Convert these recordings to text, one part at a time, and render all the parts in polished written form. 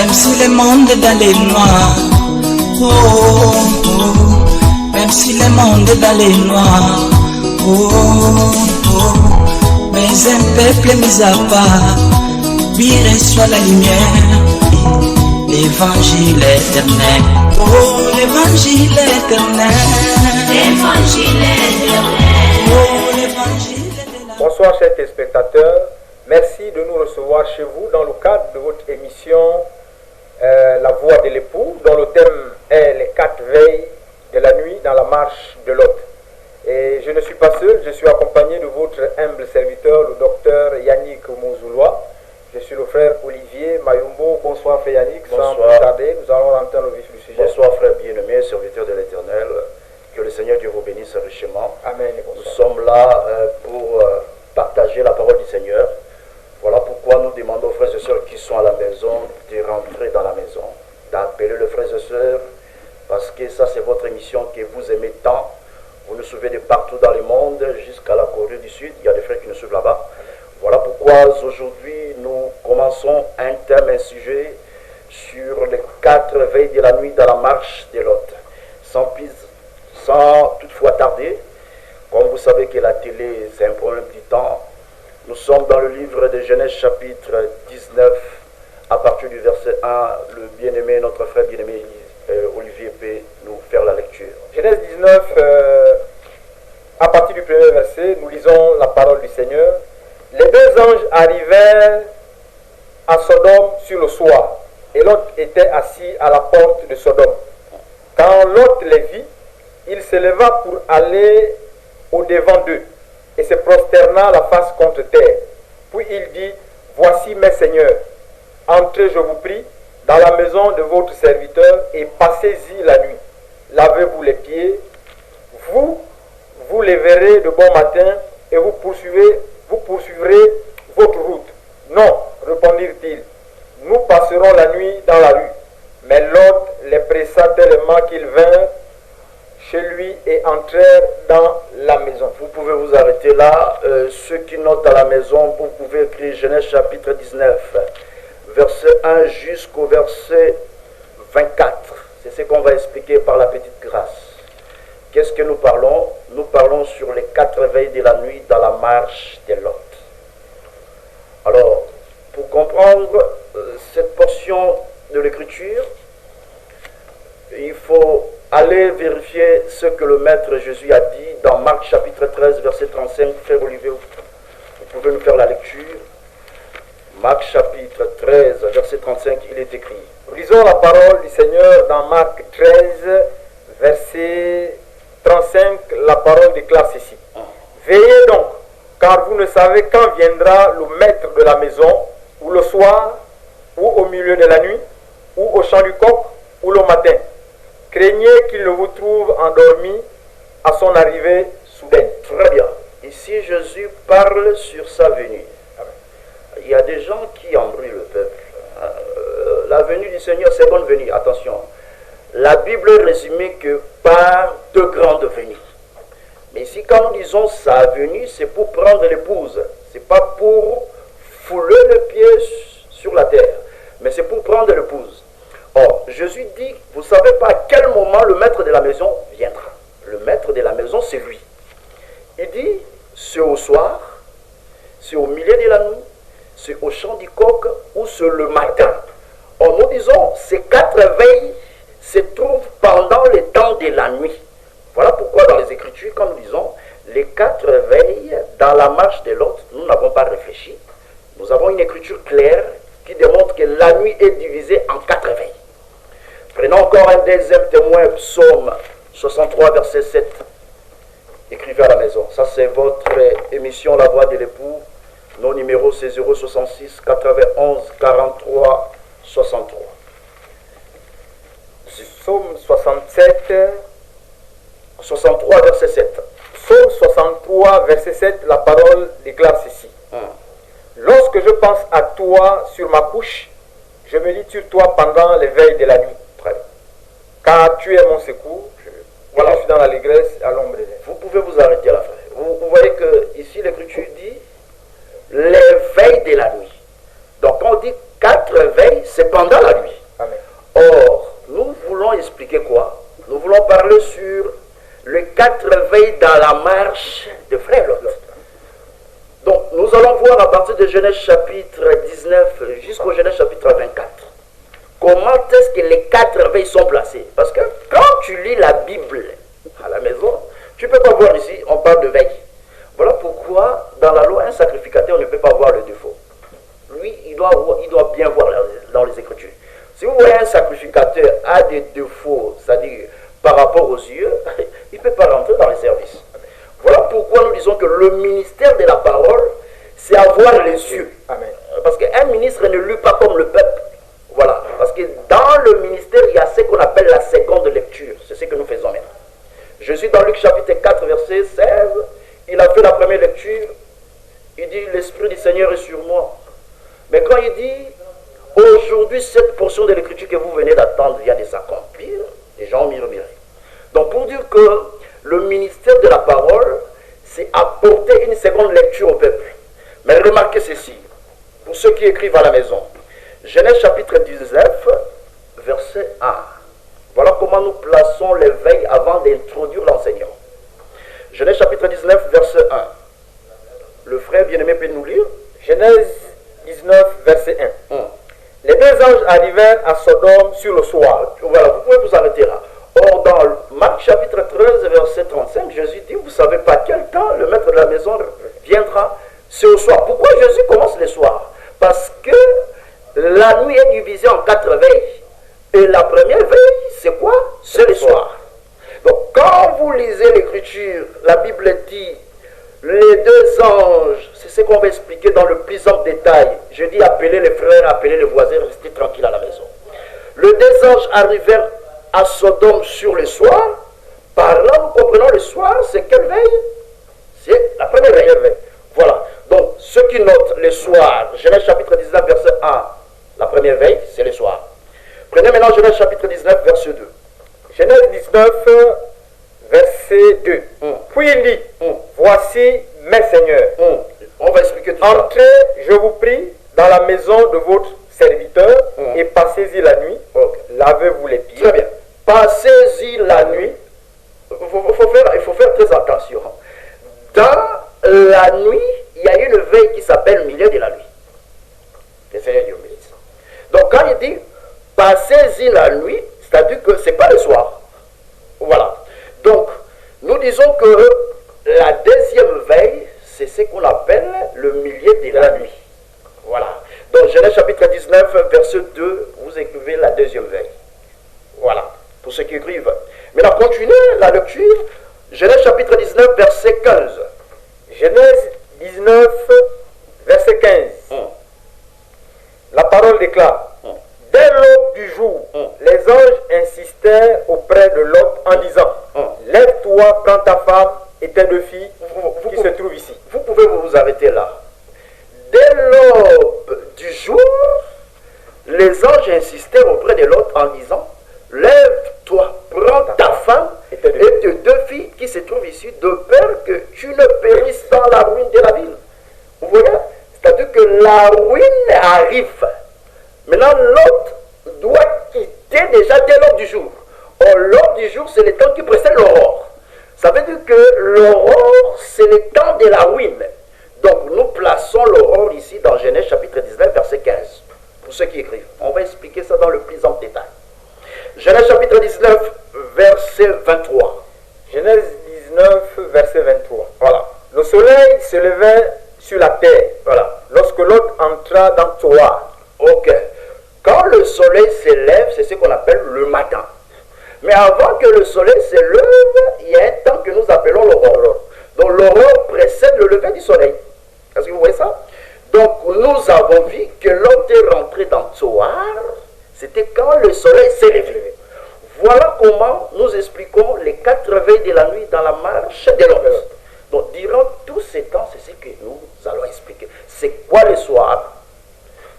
Même si le monde est dans les noirs, oh, oh, oh. Même si le monde est dans les noirs, oh, oh, oh. Mais un peuple mis à part, lui reçoit la lumière, l'évangile éternel, oh, l'évangile éternel, l'évangile éternel, oh, l'évangile éternel. Bonsoir chers téléspectateurs, merci de nous recevoir chez vous dans le cadre de votre émission La Voix de l'époux, dont le thème est les 4 veilles de la nuit dans la marche de Lot. Et je ne suis pas seul, je suis accompagné de votre humble serviteur, le docteur Yannick Mouzoulois. Je suis le frère Olivier Mayumbo. Bonsoir frère Yannick, bonsoir. Sans plus tarder, nous allons rentrer dans le vif du sujet. Bonsoir frère bien-aimé, serviteur de l'Éternel. Que le Seigneur Dieu vous bénisse richement. Amen. Nous sommes là pour partager la parole du Seigneur. Voilà pourquoi nous demandons aux frères et sœurs qui sont à la maison de rentrer dans la maison, d'appeler les frères et sœurs, parce que ça c'est votre émission que vous aimez tant. Vous nous suivez de partout dans le monde, jusqu'à la Corée du Sud, il y a des frères qui nous suivent là-bas. Voilà pourquoi aujourd'hui nous commençons un thème, un sujet sur les 4 veilles de la nuit dans la marche de Lot. Sans toutefois tarder, comme vous savez que la télé c'est un problème du temps, nous sommes dans le livre de Genèse chapitre 19, à partir du verset 1, le bien-aimé, notre frère bien-aimé Olivier peut nous faire la lecture. Genèse 19, à partir du premier verset, nous lisons la parole du Seigneur. Les 2 anges arrivèrent à Sodome sur le soir, et Lot était assis à la porte de Sodome. Quand Lot les vit, il se leva pour aller au-devant d'eux, et se prosterna la face contre terre. Puis il dit, voici mes seigneurs, entrez, je vous prie, dans la maison de votre serviteur, et passez-y la nuit. Lavez-vous les pieds, vous les verrez de bon matin, et vous poursuivrez votre route. Non, répondirent-ils, nous passerons la nuit dans la rue. Mais Lot les pressa tellement qu'ils vinrent chez lui et entrèrent dans la maison. Vous pouvez vous arrêter là. Ceux qui notent à la maison, vous pouvez écrire Genèse chapitre 19, verset 1 jusqu'au verset 24. C'est ce qu'on va expliquer par la petite grâce. Qu'est-ce que nous parlons? Nous parlons sur les 4 veilles de la nuit dans la marche de Lot. Alors, pour comprendre cette portion de l'écriture, il faut aller vérifier ce que le Maître Jésus a dit dans Marc chapitre 13, verset 35. Frère Olivier, vous pouvez nous faire la lecture. Marc chapitre 13, verset 35, il est écrit. Lisons la parole du Seigneur dans Marc 13, verset 35, la parole déclare ceci. Veillez donc, car vous ne savez quand viendra le maître de la maison, ou le soir, ou au milieu de la nuit, ou au chant du coq, ou le matin. Craignez qu'il ne vous trouve endormi à son arrivée soudaine. Très bien. Ici, Jésus parle sur sa venue. Il y a des gens qui embrouillent le peuple. La venue du Seigneur, c'est bonne venue. Attention. La Bible est résumée que par 2 grandes venues. Mais ici, quand nous disons sa venue, c'est pour prendre l'épouse. Ce n'est pas pour fouler le pied sur la terre. Mais c'est pour prendre l'épouse. Or, Jésus dit, vous ne savez pas à quel moment le maître de la maison viendra. Le maître de la maison, c'est lui. Il dit, c'est au soir, c'est au milieu de la nuit, c'est au chant du coq ou c'est le matin. Or, nous disons, ces 4 veilles se trouvent pendant le temps de la nuit. Voilà pourquoi dans les Écritures, quand nous disons, les 4 veilles dans la marche de Lot, nous n'avons pas réfléchi. Nous avons une écriture claire qui démontre que la nuit est divisée en 4 veilles. Prenons encore un deuxième témoin, Psaume 63, verset 7. Écrivez à la maison. Ça, c'est votre émission La Voix de l'époux. Nos numéros, c'est 066 91 43 63. Psaume 63, verset 7. Psaume 63, verset 7, la parole déclare ceci. Lorsque je pense à toi sur ma couche, je médite sur toi pendant les veilles de la nuit. Car tu es mon secours. Voilà, je suis dans l'allégresse à l'ombre des. Vous pouvez vous arrêter là, frère. Vous voyez que ici l'écriture dit les veilles de la nuit. Donc quand on dit 4 veilles, c'est pendant la nuit. expliquer quoi? Nous voulons parler sur les 4 veilles dans la marche de frère Lot. Donc, nous allons voir à partir de Genèse chapitre 19 jusqu'au Genèse chapitre 24. Comment est-ce que les 4 veilles sont placées? Parce que quand tu lis la Bible à la maison, tu ne peux pas voir ici, on parle de veille. Voilà pourquoi, dans la loi, un sacrificateur ne peut pas voir le défaut. Lui, il doit bien voir dans les Écritures. Si vous voyez un sacrificateur a des défauts, c'est-à-dire par rapport aux yeux, il ne peut pas rentrer dans les services. Voilà pourquoi nous disons que le ministère de la parole, c'est avoir les yeux. Amen. Parce qu'un ministre ne lit pas comme le peuple. Voilà. Parce que dans le ministère, il y a ce qu'on appelle la seconde lecture. C'est ce que nous faisons maintenant. Jésus, dans Luc chapitre 4, verset 16, il a fait la première lecture. Il dit, l'Esprit du Seigneur est sur moi. Mais quand il dit, aujourd'hui, cette portion de l'écriture que vous venez d'attendre vient de s'accomplir, les gens ont murmuré. Donc, pour dire que le ministère de la parole, c'est apporter une seconde lecture au peuple. Mais remarquez ceci, pour ceux qui écrivent à la maison. Genèse chapitre 19, verset 1. Voilà comment nous plaçons les veilles avant d'introduire l'enseignant. Genèse chapitre 19, verset 1. Le frère bien-aimé peut nous lire? Genèse 19, verset 1. Les 2 anges arrivèrent à Sodome sur le soir. Voilà, vous pouvez vous arrêter là. Or, dans Marc chapitre 13, verset 35, Jésus dit, vous ne savez pas quel temps le maître de la maison viendra, c'est au soir. Pourquoi Jésus commence le soir? Parce que la nuit est divisée en 4 veilles. Et la première veille, c'est quoi? C'est le soir. Donc, quand vous lisez l'écriture, la Bible dit, les 2 anges, c'est ce qu'on va expliquer dans le plus ample détail. Je dis appelez les frères, appelez les voisins, restez tranquilles à la maison. Les 2 anges arrivèrent à Sodome sur le soir. Par là, nous comprenons le soir, c'est quelle veille? C'est la première veille. Voilà. Donc, ceux qui notent le soir, Genèse chapitre 19, verset 1, la première veille, c'est le soir. Prenez maintenant Genèse chapitre 19, verset 2. Genèse 19, verset 2. Puis il dit, voici mes seigneurs. On va expliquer tout ça. Entrez, je vous prie, dans la maison de votre serviteur et passez-y la nuit. Lavez-vous les pieds. Très bien. Passez-y la nuit. Il faut faire très attention. Dans la nuit, il y a une veille qui s'appelle milieu de la nuit. Le Seigneur Dieu bénisse. Donc quand il dit passez-y la nuit, c'est-à-dire que ce n'est pas le soir. Voilà. Donc, nous disons que la deuxième veille, c'est ce qu'on appelle le milieu de la nuit. Voilà. Donc, Genèse chapitre 19, verset 2, vous écrivez la deuxième veille. Voilà. Pour ceux qui écrivent. Maintenant, continuez la lecture. Genèse chapitre 19, verset 15. Genèse 19, verset 15. La parole déclare. Dès l'aube du jour, les anges insistèrent auprès de Lot en disant, lève-toi, prends ta femme et tes 2 filles qui se trouvent ici. Vous pouvez vous arrêter là. Dès l'aube du jour, les anges insistèrent auprès de Lot en disant, lève-toi, prends ta femme et tes 2 filles qui se trouvent ici, de peur que tu ne périsses dans la ruine de la ville. Vous voyez? C'est-à-dire que la ruine arrive. Maintenant, Lot doit quitter déjà dès l'aube du jour. Or, l'aube du jour, c'est le temps qui précède l'aurore. Ça veut dire que l'aurore, c'est le temps de la ruine. Donc, nous plaçons l'aurore ici dans Genèse chapitre 19, verset 15. Pour ceux qui écrivent. On va expliquer ça dans le plus ample détail. Genèse chapitre 19, verset 23. Genèse 19, verset 23. Voilà. Le soleil se levait sur la terre. Voilà. Lorsque Lot entra dans Tsoar. Ok. Quand le soleil s'élève, c'est ce qu'on appelle le matin. Mais avant que le soleil se lève, il y a un temps que nous appelons l'aurore. Donc l'aurore précède le lever du soleil. Est-ce que vous voyez ça? Donc nous avons vu que Lot est rentré dans Tsoar, c'était quand le soleil s'est levé. Voilà comment nous expliquons les 4 veilles de la nuit dans la marche de Lot. Donc durant tous ces temps, c'est ce que nous allons expliquer. C'est quoi le soir?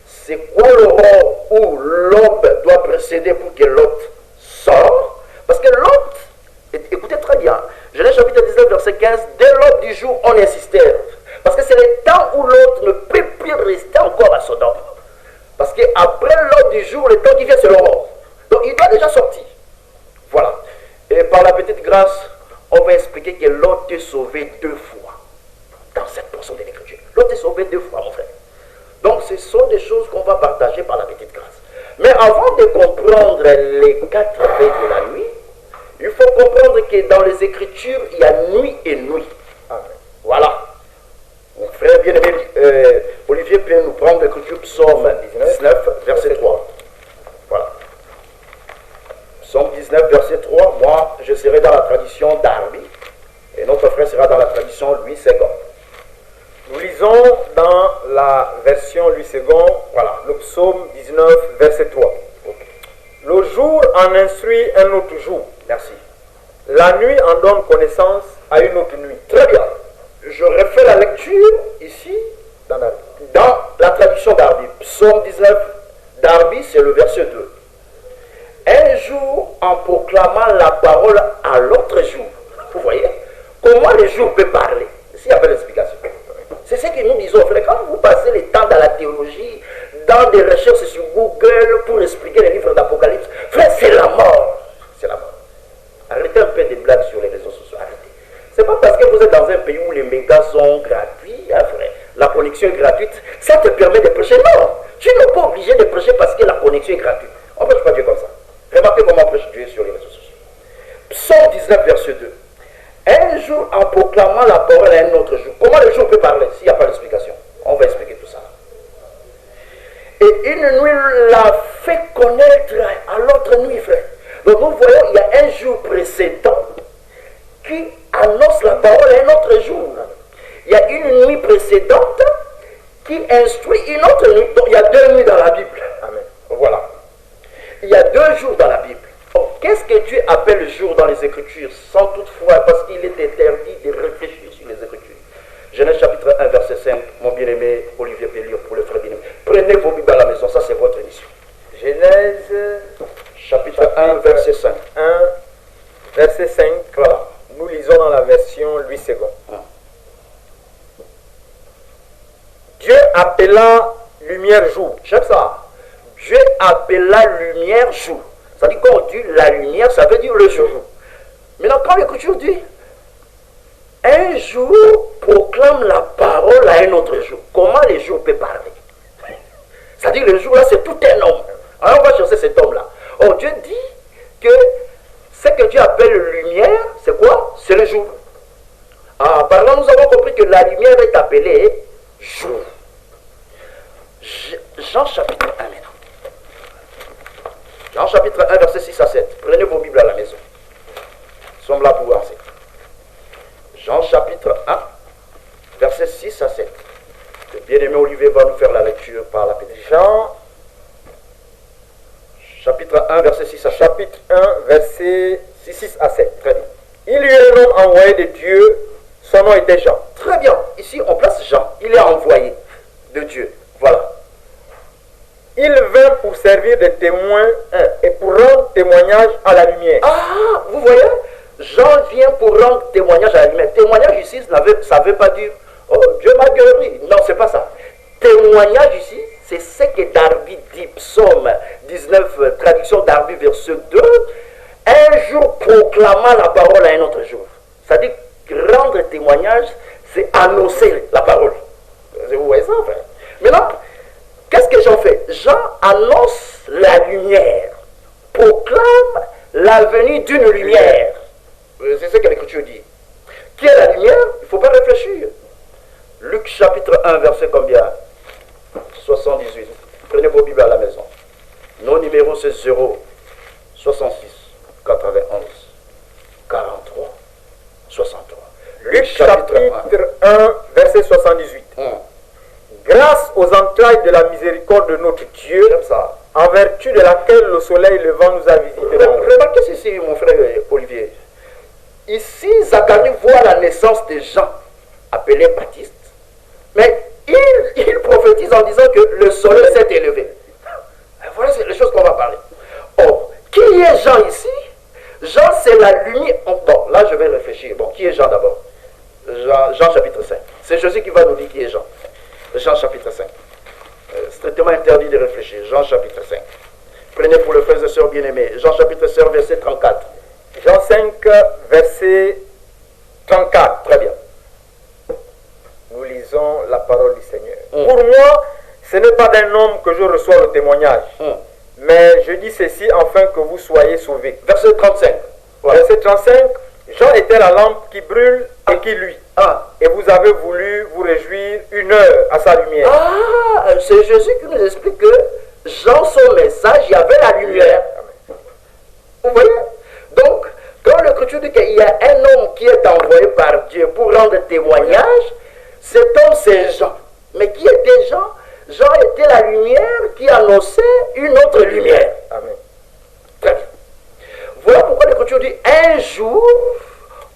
C'est quoi l'aurore où l'aube doit précéder pour que Lot sorte? Parce que Lot, écoutez très bien, Genèse chapitre 19, verset 15, dès l'aube du jour, on insistait. Parce que c'est le temps où Lot ne peut plus rester encore à Sodome. Parce qu'après l'aube du jour, le temps qui vient, c'est l'aurore. Donc il doit déjà sortir. petite grâce, on va expliquer que l'autre est sauvé 2 fois. Dans cette portion de l'écriture. L'autre est sauvé 2 fois, mon frère. Donc, ce sont des choses qu'on va partager par la petite grâce. Mais avant de comprendre les 4 veilles de la nuit, il faut comprendre que dans les Écritures, il y a nuit et nuit. Amen. Voilà. Mon frère bien-aimé, Olivier peut nous prendre l'Écriture Psaume 19, verset 3. Voilà. Psaume 19, verset 3. Moi, je serai dans la tradition d'Arbi. Et notre frère sera dans la tradition Louis II. Nous lisons dans la version Louis II, voilà, le psaume 19, verset 3. Okay. Le jour en instruit un autre jour. Merci. La nuit en donne connaissance à une autre nuit. Très bien. Je refais la lecture ici dans la traduction d'Arbi. Psaume 19 d'Arbi, c'est le verset 2. Un jour en proclamant la parole à l'autre jour. Vous voyez comment les jours peuvent parler? S'il y avait l'explication. C'est ce que nous disons, frère. Quand vous passez le temps dans la théologie, dans des recherches sur Google pour expliquer les livres d'Apocalypse, frère, c'est la mort. C'est la mort. Arrêtez un peu des blagues sur les réseaux sociaux. Arrêtez. C'est pas parce que vous êtes dans un pays où les mégas sont gratuits, hein, frère. La connexion est gratuite, ça te permet de prêcher. Non, tu n'es pas obligé de prêcher parce que la connexion est gratuite. On ne prêche pas Dieu comme ça. Remarquez comment on prêche Dieu sur les réseaux sociaux. Psaume 19, verset 2. Un jour en proclamant la parole à un autre jour. Comment le jour peut parler s'il n'y a pas d'explication? On va expliquer tout ça. Et une nuit l'a fait connaître à l'autre nuit, frère. Donc nous voyons, il y a un jour précédent qui annonce la parole à un autre jour. Il y a une nuit précédente qui instruit une autre nuit. Donc il y a 2 nuits dans la Bible. Amen. Voilà. Il y a 2 jours dans la Bible. Qu'est-ce que Dieu appelle jour dans les Écritures? Sans toutefois, parce qu'il est interdit de réfléchir sur les Écritures. Genèse chapitre 1, verset 5, mon bien-aimé Olivier Pelliot pour le frère bien-aimé. Prenez vos Bibles à la maison, ça c'est votre mission. Genèse chapitre 1, verset 5. 1, verset 5. Voilà. Nous lisons dans la version Louis II. Dieu appela lumière jour. J'aime ça. Dieu appela lumière jour. Ça dit quand on dit la lumière, ça veut dire le jour. Maintenant, quand l'Écriture dit un jour proclame la parole à un autre jour, comment les jours peuvent parler? C'est-à-dire le jour là, c'est tout un homme. Alors on va chercher cet homme-là. Oh, Dieu dit que ce que Dieu appelle lumière, c'est quoi? C'est le jour. Ah, par là, nous avons compris que la lumière est appelée jour. Jean chapitre 1 maintenant. Jean chapitre 1, verset 6 à 7. Prenez vos Bibles à la maison. Nous sommes là pour avancer. Jean chapitre 1, verset 6 à 7. Le bien-aimé Olivier va nous faire la lecture par la petite. Jean chapitre 1, verset 6 à 7. Chapitre 1, verset 6 à 7. Très bien. Il y eut un homme envoyé de Dieu, son nom était Jean. Très bien. Ici, on place Jean. Il est envoyé de Dieu. Voilà. Il vint pour servir de témoin et pour rendre témoignage à la lumière. Ah, vous voyez, Jean vient pour rendre témoignage à la lumière. Témoignage ici, ça ne veut pas dire oh, Dieu m'a guéri. Non, c'est pas ça. Témoignage ici, c'est ce que Darby dit, Psaume 19, traduction Darby, verset 2. Un jour proclamant la parole à un autre jour. C'est-à-dire rendre témoignage, c'est annoncer la parole. Vous voyez ça, frère? Maintenant, qu'est-ce que Jean fait? Jean annonce la lumière, proclame la venue d'une lumière. C'est ce que l'Écriture dit. Qui est la lumière? Il ne faut pas réfléchir. Luc chapitre 1, verset combien? 78. Prenez vos Bibles à la maison. Nos numéros c'est 0, 66, 91, 43, 63. Luc chapitre 1, verset 78. Grâce aux entrailles de la miséricorde de notre Dieu, en vertu de laquelle le soleil levant nous a visités. Remarquez ceci, mon frère Olivier. Ici, Zacharie voit la naissance de Jean, appelé Baptiste, mais il prophétise en disant que le soleil s'est élevé. Voilà les choses qu'on va parler. Oh, qui est Jean ici? Jean, c'est la lumière. Bon, là, je vais réfléchir. Bon, qui est Jean d'abord? Jean chapitre 5. C'est Jésus qui va nous dire qui est Jean. Jean chapitre 5. Strictement interdit de réfléchir. Jean chapitre 5. Prenez pour le frère et sœur bien-aimés. Jean chapitre 5, verset 34. Jean 5, verset 34. Très bien. Nous lisons la parole du Seigneur. Pour moi, ce n'est pas d'un homme que je reçois le témoignage, mais je dis ceci afin que vous soyez sauvés. Verset 35. Voilà. Verset 35. Jean était la lampe qui brûle et qui luit. Et vous avez voulu vous réjouir une heure à sa lumière. Ah, c'est Jésus qui nous explique que Jean, son message, il y avait la lumière. Vous voyez? Donc, quand l'Écriture dit qu'il y a un homme qui est envoyé par Dieu pour rendre témoignage, cet homme c'est Jean. Mais qui était Jean? Jean était la lumière qui annonçait une autre lumière. Amen. Très bien. Voilà pourquoi l'Écriture dit un jour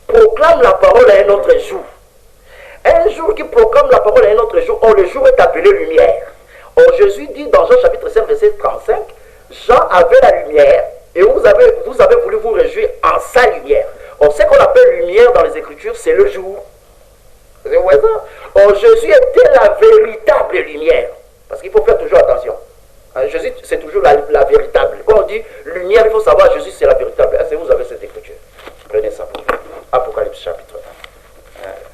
proclame la parole à un autre jour. Un jour qui proclame la parole à un autre jour, or le jour est appelé lumière. Or Jésus dit dans Jean chapitre 5 verset 35, Jean avait la lumière et vous avez voulu vous réjouir en sa lumière. Or ce qu'on appelle lumière dans les Écritures, c'est le jour. Vous voyez ça? Or Jésus était la véritable lumière. Parce qu'il faut faire toujours attention. Jésus, c'est toujours la véritable. Quand on dit lumière, il faut savoir Jésus, c'est la véritable. Est-ce que vous avez cette écriture? Prenez ça pour vous. Apocalypse chapitre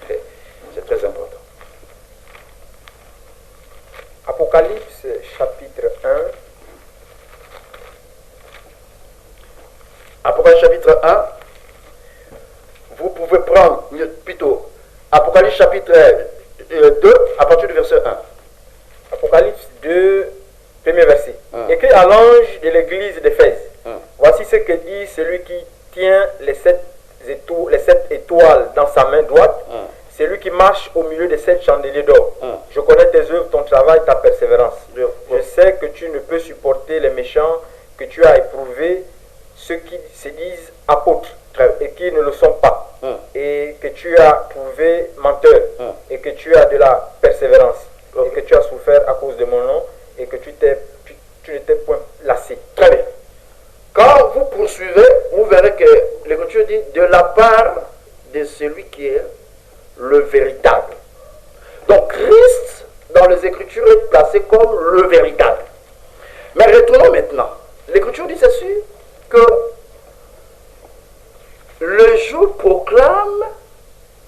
1. C'est très important. Apocalypse chapitre 1. Apocalypse chapitre 1. Vous pouvez prendre, plutôt, Apocalypse chapitre 2, à partir du verset 1. Apocalypse 2, premier verset. Écrit à l'ange de l'église d'Éphèse. Voici ce que dit celui qui tient les sept étoiles dans sa main droite. C'est lui qui marche au milieu des 7 chandeliers d'or. Je connais tes œuvres, ton travail, ta persévérance. Je sais que tu ne peux supporter les méchants, que tu as éprouvé ceux qui se disent apôtres et qui ne le sont pas. Et que tu as trouvé menteur et que tu as de la persévérance. Et que tu as souffert à cause de mon nom et que tu n'étais point lassé. Très bien. Quand vous poursuivez, vous verrez que l'Écriture dit de la part de celui qui est le véritable. Donc Christ, dans les Écritures, est placé comme le véritable. Mais retournons maintenant. L'Écriture dit ceci, que le jour proclame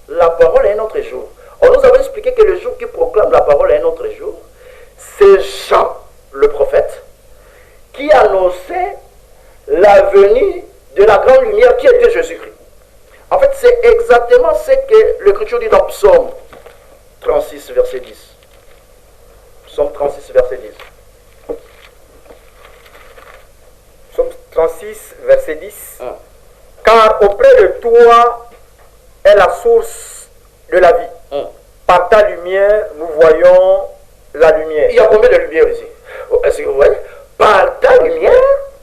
la parole à un autre jour. On nous avait expliqué que le jour qui proclame la parole à un autre jour, c'est Jean, le prophète, qui annonçait la venue de la grande lumière qui était Jésus-Christ. En fait, c'est exactement ce que l'Écriture dit dans Psaume 36, verset 10. Psaume 36, verset 10. Psaume 36, verset 10. Car auprès de toi est la source de la vie. Par ta lumière, nous voyons la lumière. Il y a combien de lumières ici? Est-ce que vous voyez? Par ta lumière,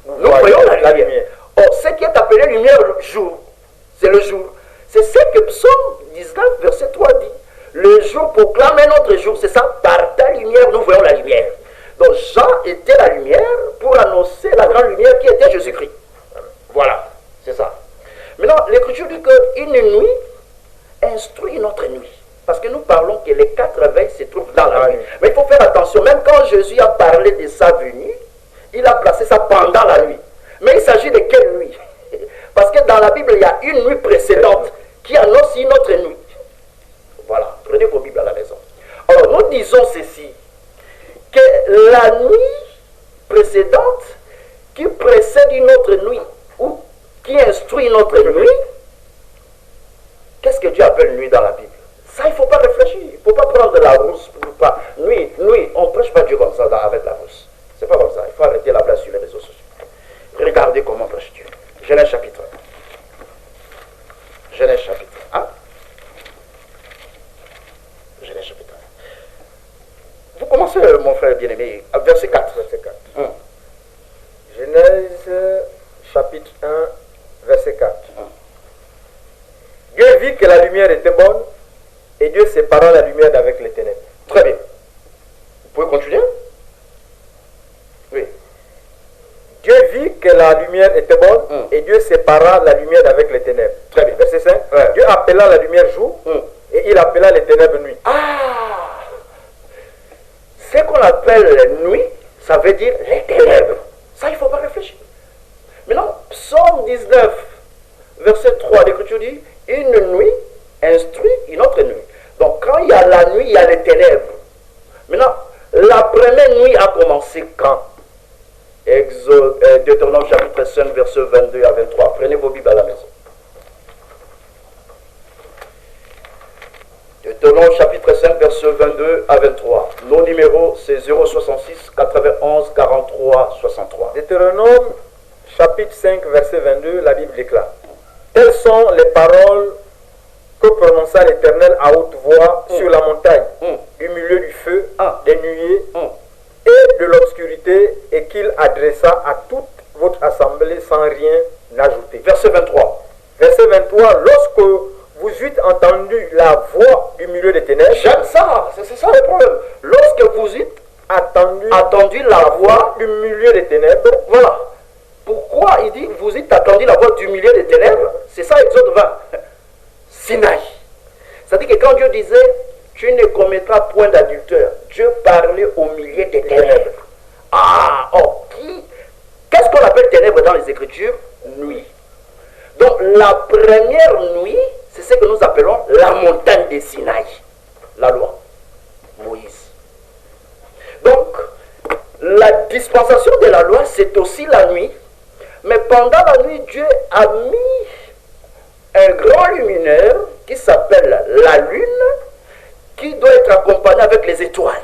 nous voyons la lumière. Or, ce qui est appelé lumière le jour, c'est le jour. C'est ce que Psaume 19, verset 3 dit. Le jour proclame un autre jour, c'est ça. Par ta lumière, nous voyons la lumière. Donc Jean était la lumière pour annoncer la grande lumière qui était Jésus-Christ. Voilà, c'est ça. Maintenant, l'Écriture dit qu'une nuit instruit une autre nuit. Parce que nous parlons que les 4 veilles se trouvent dans la nuit. Mais il faut faire attention, même quand Jésus a parlé de sa venue, il a placé ça pendant la nuit. Mais il s'agit de quelle nuit? Parce que dans la Bible, il y a une nuit précédente qui annonce une autre nuit. Voilà, prenez vos Bibles à la maison. Alors, nous disons ceci, que la nuit précédente, qui précède une autre nuit, ou qui instruit une autre nuit, qu'est-ce que Dieu appelle nuit dans la Bible? Ça, il ne faut pas réfléchir. Il ne faut pas prendre la rousse. Pas. Nuit, on ne prêche pas Dieu comme ça avec la rousse. C'est pas comme ça. Il faut arrêter la blague sur les réseaux sociaux. Regardez comment prêche Dieu. Genèse chapitre 1. Genèse chapitre 1. Genèse chapitre 1. Vous commencez, mon frère bien-aimé, à verset 4. Verset 4. Genèse chapitre 1, verset 4. Dieu vit que la lumière était bonne et Dieu sépara la lumière d'avec les ténèbres. Très bien. Vous pouvez continuer? Oui. Dieu vit que la lumière était bonne et Dieu sépara la lumière d'avec les ténèbres. Très bien. Verset 5. Dieu appela la lumière jour et il appela les ténèbres nuit. Ah! Ce qu'on appelle nuit, ça veut dire les ténèbres. Ça, il ne faut pas réfléchir. Maintenant, Psaume 19, Une nuit instruit une autre nuit. Donc quand il y a la nuit, il y a les ténèbres. Maintenant, la première nuit a commencé quand? Deutéronome chapitre 5, verset 22 à 23. Prenez vos Bibles à la maison. Deutéronome chapitre 5, verset 22 à 23. Nos numéros, c'est 066 91 43 63. Deutéronome chapitre 5, verset 22, la Bible déclare: Telles sont les paroles que prononça l'Éternel à haute voix sur la montagne, du milieu du feu, des nuées et de l'obscurité, et qu'il adressa à toute votre assemblée sans rien ajouter. Verset 23. Verset 23, lorsque vous eûtes entendu la voix du milieu des ténèbres, J'aime ça, c'est ça le problème. Lorsque vous eûtes attendu la voix du milieu des ténèbres, voilà. Pourquoi il dit vous eûtes attendu la voix du milieu des ténèbres? C'est ça Exode 20. Sinaï. C'est-à-dire que quand Dieu disait tu ne commettras point d'adultère, Dieu parlait au milieu des ténèbres. Qu'est-ce qu'on appelle ténèbres dans les Écritures? Nuit. Donc la première nuit, c'est ce que nous appelons la montagne de Sinaï, la loi, Moïse. Donc la dispensation de la loi, c'est aussi la nuit, mais pendant la nuit, Dieu a mis un grand luminaire qui s'appelle la lune, qui doit être accompagné avec les étoiles.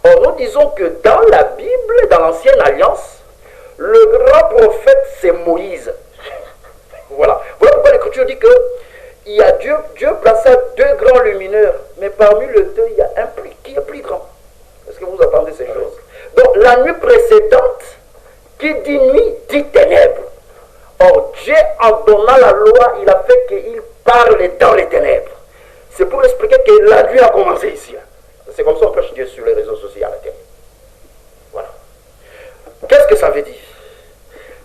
Or, nous disons que dans la Bible, dans l'Ancienne Alliance, le grand prophète, c'est Moïse. Voilà. Voilà pourquoi l'Écriture dit que Dieu plaça deux grands luminaires, mais parmi les deux, il y a un qui est plus grand. Est-ce que vous entendez ces choses? Donc, la nuit précédente, qui dit nuit, dit ténèbres. Or, Dieu, en donnant la loi, il a fait qu'il parle dans les ténèbres. C'est pour expliquer que la nuit a commencé ici. C'est comme ça qu'on prêche Dieu sur les réseaux sociaux à la télé. Voilà. Qu'est-ce que ça veut dire?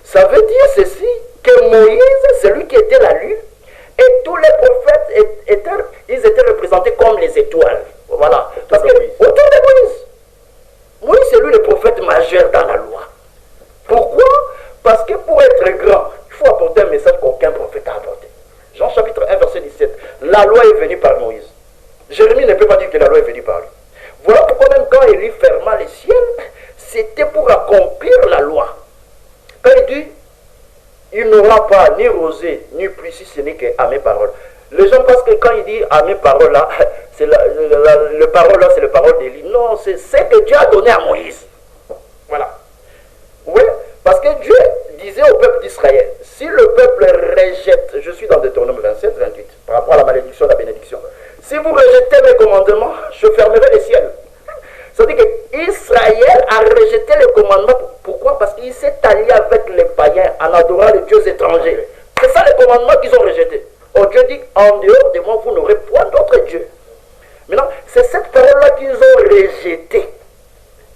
Ça veut dire ceci, que Moïse, celui qui était la lune, et tous les prophètes étaient représentés comme les étoiles. Voilà. Parce que autour de Moïse, c'est lui le prophète majeur dans la loi. Pourquoi? Parce que pour être grand, il faut apporter un message qu'aucun prophète a apporté. Jean chapitre 1, verset 17. La loi est venue par Moïse. Jérémie ne peut pas dire que la loi est venue par lui. Voilà pourquoi même quand Élie ferma les ciels, c'était pour accomplir la loi. Quand il dit, il n'aura pas ni rosée, ni pluie, si ce n'est qu'à mes paroles. Les gens pensent que quand il dit à mes paroles là, c'est le parole là, c'est le parole d'Élie. Non, c'est ce que Dieu a donné à Moïse. Voilà. Oui, parce que Dieu disait au peuple d'Israël, si le peuple rejette, je suis dans Deutéronome 27, 28, par rapport à la malédiction, la bénédiction. Si vous rejetez mes commandements, je fermerai les ciels. C'est-à-dire qu'Israël a rejeté les commandements. Pourquoi? Parce qu'il s'est allié avec les païens en adorant les dieux étrangers. C'est ça les commandements qu'ils ont rejetés. Oh, Dieu dit, en dehors de moi, vous n'aurez point d'autre Dieu. Maintenant, c'est cette parole-là qu'ils ont rejetée.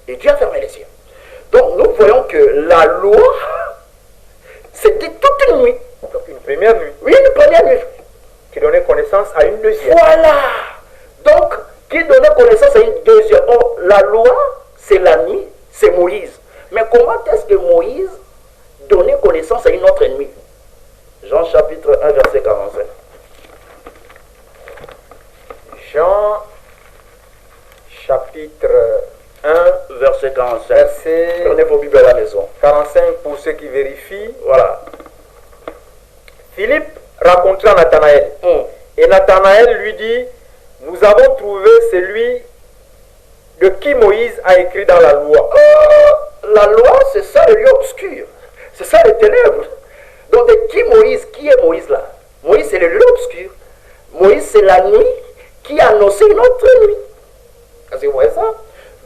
Et Dieu a fermé les cieux. Donc, nous voyons que la loi, c'était toute une nuit. Donc une première nuit. Oui, une première nuit. Qui donnait connaissance à une deuxième. Voilà. Donc, qui donnait connaissance à une deuxième. Oh, la loi, c'est la nuit, c'est Moïse. Mais comment est-ce que Moïse donnait connaissance à une autre nuit? Jean chapitre 1, verset 45. Jean chapitre 1, verset 45. verset Prenez vos Bibles à la maison. 45 pour ceux qui vérifient. Voilà. Philippe rencontra Nathanaël. Et Nathanaël lui dit, nous avons trouvé celui de qui Moïse a écrit dans la loi. La loi, c'est ça le lieu obscur. C'est ça les ténèbres. Donc de qui Moïse? Qui est Moïse là? Moïse, c'est le lieu obscur. Moïse, c'est la nuit qui annonçait une autre nuit. Est-ce que vous voyez ça?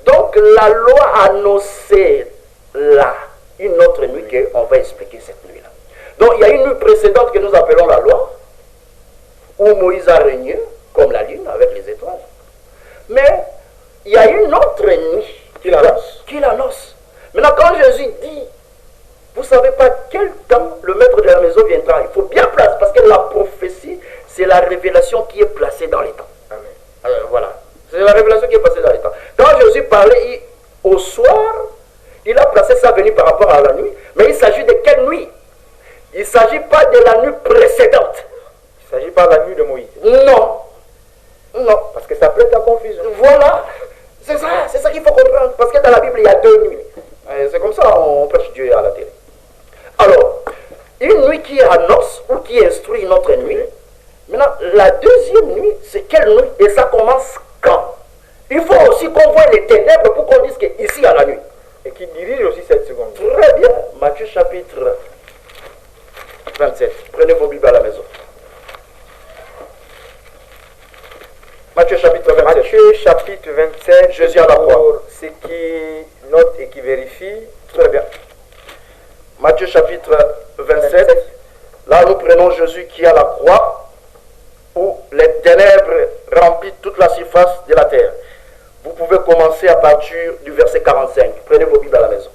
Donc la loi annonçait là une autre nuit qu'on va expliquer cette nuit-là. Donc il y a une nuit précédente que nous appelons la loi, où Moïse a régné, comme la lune, avec les étoiles. Mais il y a une autre nuit Qu'il annonce. Maintenant, quand Jésus dit, vous ne savez pas quel temps le maître de la maison viendra, il faut bien placer, parce que la prophétie, c'est la révélation qui est placée dans les temps. Amen. Voilà. C'est la révélation qui est passée dans les temps. Quand Jésus parlait au soir, il a placé sa venue par rapport à la nuit, mais il s'agit de quelle nuit? Il ne s'agit pas de la nuit précédente. Il s'agit pas la nuit de Moïse. Non. Non. Parce que ça prête à confusion. Voilà. C'est ça qu'il faut comprendre. Parce que dans la Bible, il y a 2 nuits. C'est comme ça on prêche Dieu à la télé. Alors, une nuit qui annonce ou qui instruit une autre nuit. Maintenant, la deuxième nuit, c'est quelle nuit? Et ça commence quand? Il faut aussi qu'on voit les ténèbres pour qu'on dise qu'ici, il y a la nuit. Et qui dirige aussi cette seconde. Très bien. Matthieu chapitre 27. Prenez vos Bibles à la maison. Matthieu chapitre 27. Matthieu chapitre 27. Jésus à la croix. Pour ceux qui notent et qui vérifient. Très bien. Matthieu chapitre 27. Là, nous prenons Jésus qui est à la croix, où les ténèbres remplissent toute la surface de la terre. Vous pouvez commencer à partir du verset 45. Prenez vos Bibles à la maison.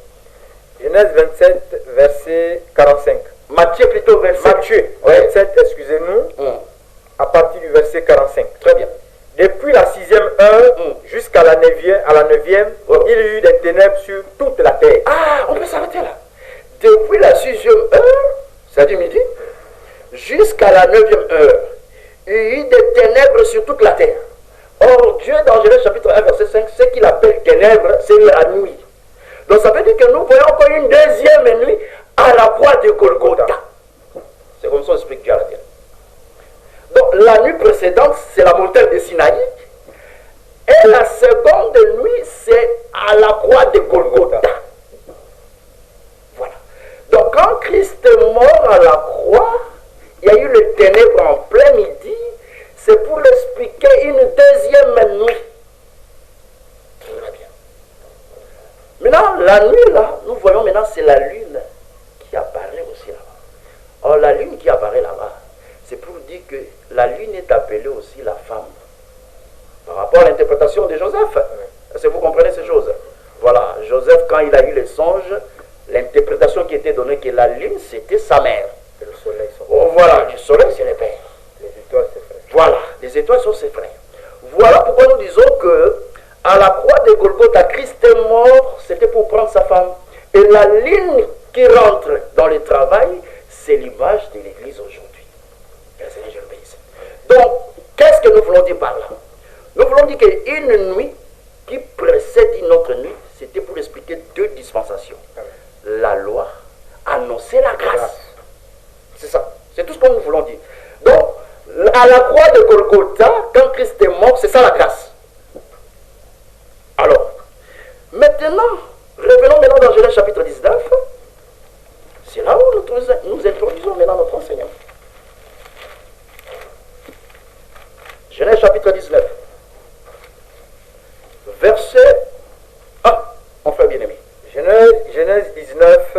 Genèse 27, verset 45. Matthieu plutôt, verset... Matthieu 27, excusez-nous, à partir du verset 45. Très bien. Depuis la 6e heure jusqu'à la 9e, il y eut des ténèbres sur toute la terre. Ah, on peut s'arrêter là. Depuis la 6e heure, c'est-à-dire midi, jusqu'à la 9e heure, il y a eu des ténèbres sur toute la terre. Or, Dieu, dans Genèse chapitre 1, verset 5, ce qu'il appelle ténèbres, c'est la nuit. Donc, ça veut dire que nous voyons encore une deuxième nuit à la croix de Golgotha. C'est comme ça qu'on explique Dieu à la terre. Donc, la nuit précédente, c'est la montagne de Sinaï. Et la seconde nuit, c'est à la croix de Golgotha. Voilà. Donc, quand Christ est mort à la croix, il y a eu le ténèbre en plein midi. C'est pour expliquer une deuxième nuit. Très bien. Maintenant, la nuit, là, nous voyons maintenant, c'est la lune qui apparaît aussi là-bas. Or, la lune qui apparaît là-bas, c'est pour dire que la lune est appelée aussi la femme. Par rapport à l'interprétation de Joseph. Est-ce que vous comprenez ces choses? Voilà, Joseph, quand il a eu les songes, l'interprétation qui était donnée que la lune, c'était sa mère. Et le soleil, voilà, le soleil, c'est le père. Les étoiles, c'est frère. Voilà, les étoiles sont ses frères. Voilà pourquoi nous disons que à la croix de Golgotha, Christ est mort, c'était pour prendre sa femme. Et la ligne qui rentre dans le travail, c'est l'image de l'Église aujourd'hui. Que le Seigneur je le bénisse. Donc, qu'est-ce que nous voulons dire par là? Nous voulons dire qu'une nuit qui précède une autre nuit, c'était pour expliquer 2 dispensations. La loi, annoncer la grâce. C'est ça. C'est tout ce que nous voulons dire. Donc, à la croix de Golgotha, quand Christ est mort, c'est ça la grâce. Alors, maintenant, revenons maintenant dans Genèse chapitre 19. C'est là où nous introduisons maintenant notre enseignement. Genèse chapitre 19. Verset 1. Mon frère bien-aimé. Genèse 19,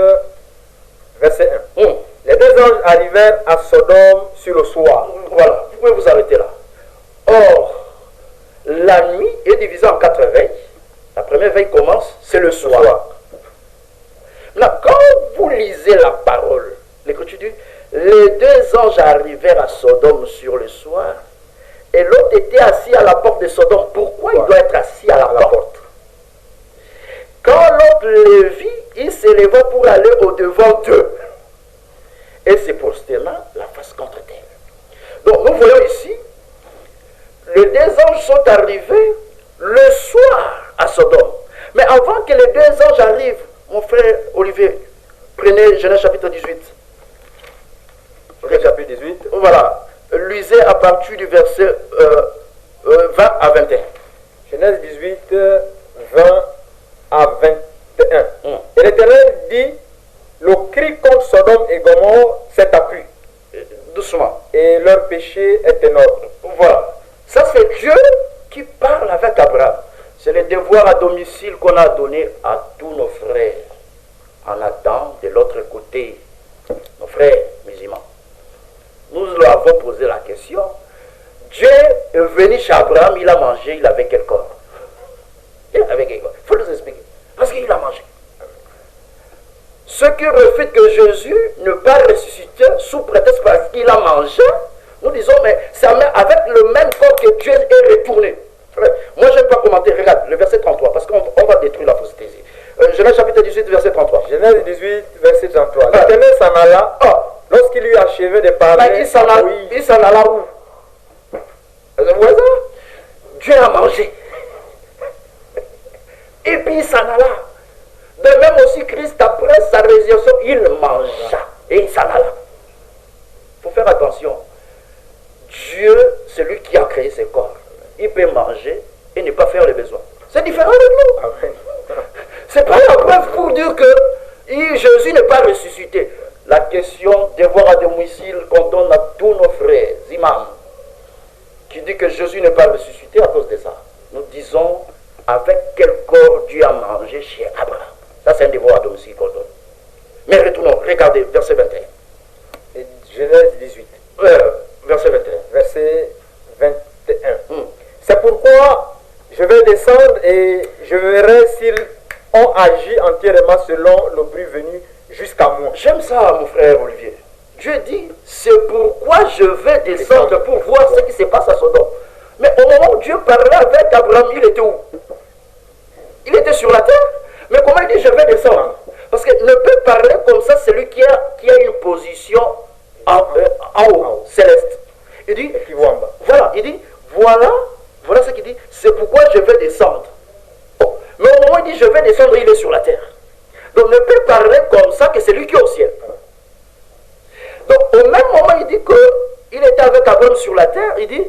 verset 1. Hum. Les 2 anges arrivèrent à Sodome sur le soir. Voilà, vous pouvez vous arrêter là. Or, la nuit est divisée en 4 veilles. La première veille commence, c'est le soir. Là, quand vous lisez la parole, l'Écriture dit, les 2 anges arrivèrent à Sodome sur le soir, et l'autre était assis à la porte de Sodome. Pourquoi il doit être assis à la porte? Quand l'autre le vit, il s'éleva pour aller au-devant d'eux. Et se prosterna la face contre terre. Donc nous voyons ici, les 2 anges sont arrivés le soir à Sodome. Mais avant que les 2 anges arrivent, mon frère Olivier, prenez Genèse chapitre 18. Genèse chapitre 18. Voilà, lisez à partir du verset 20 à 21. Genèse 18, 20 à 21. Et l'Éternel dit, le cri contre Sodome et Gomorrhe s'est accru. Doucement. Et leur péché est énorme. Voilà. Ça, c'est Dieu qui parle avec Abraham. C'est le devoir à domicile qu'on a donné à tous nos frères. En attendant de l'autre côté, nos frères musulmans. Nous leur avons posé la question. Dieu est venu chez Abraham, il a mangé, il avait quel corps? Il avait quel corps? Il faut nous expliquer. Parce qu'il a mangé. Ceux qui refutent que Jésus ne pas ressusciter sous prétexte parce qu'il a mangé, nous disons, mais c'est avec le même corps que Dieu est retourné. Moi, je ne vais pas commenter. Regarde, le verset 33, parce qu'on va détruire la fausseté. Genèse chapitre 18, verset 33. Genèse 18, verset 33. L'Éternel s'en alla. Lorsqu'il eut achevé de parler, il s'en alla où? Vous voyez ça? Dieu a mangé. Et puis il s'en alla. De même aussi Christ, après sa résurrection, il mangea. Et il s'en alla. Il faut faire attention. Dieu, c'est lui qui a créé ses corps. Il peut manger et ne pas faire les besoins. C'est différent de nous. C'est pas la preuve pour dire que Jésus n'est pas ressuscité. La question de voir à domicile qu'on donne à tous nos frères, imams, qui dit que Jésus n'est pas ressuscité à cause de ça. Nous disons avec quel corps Dieu a mangé chez Abraham. Ça, c'est un devoir à domicile qu'on donne. Mais retournons, regardez, verset 21. Et Genèse 18. Verset 21. Verset 21. C'est pourquoi je vais descendre et je verrai s'ils ont agi entièrement selon le bruit venu jusqu'à moi. J'aime ça, mon frère Olivier. Dieu dit, c'est pourquoi je vais descendre pour voir ce qui se passe à Sodome. Mais au moment où Dieu parlait avec Abraham, il était où? Il était sur la terre. Mais comment il dit, je vais descendre? Parce qu'il ne peut parler comme ça celui qui a une position en haut, céleste. Il dit, voilà, il dit, voilà ce qu'il dit, c'est pourquoi je vais descendre. Oh. Mais au moment où il dit, je vais descendre, il est sur la terre. Donc ne peut parler comme ça que c'est lui qui est au ciel. Donc au même moment, il dit qu'il était avec Abraham sur la terre, il dit,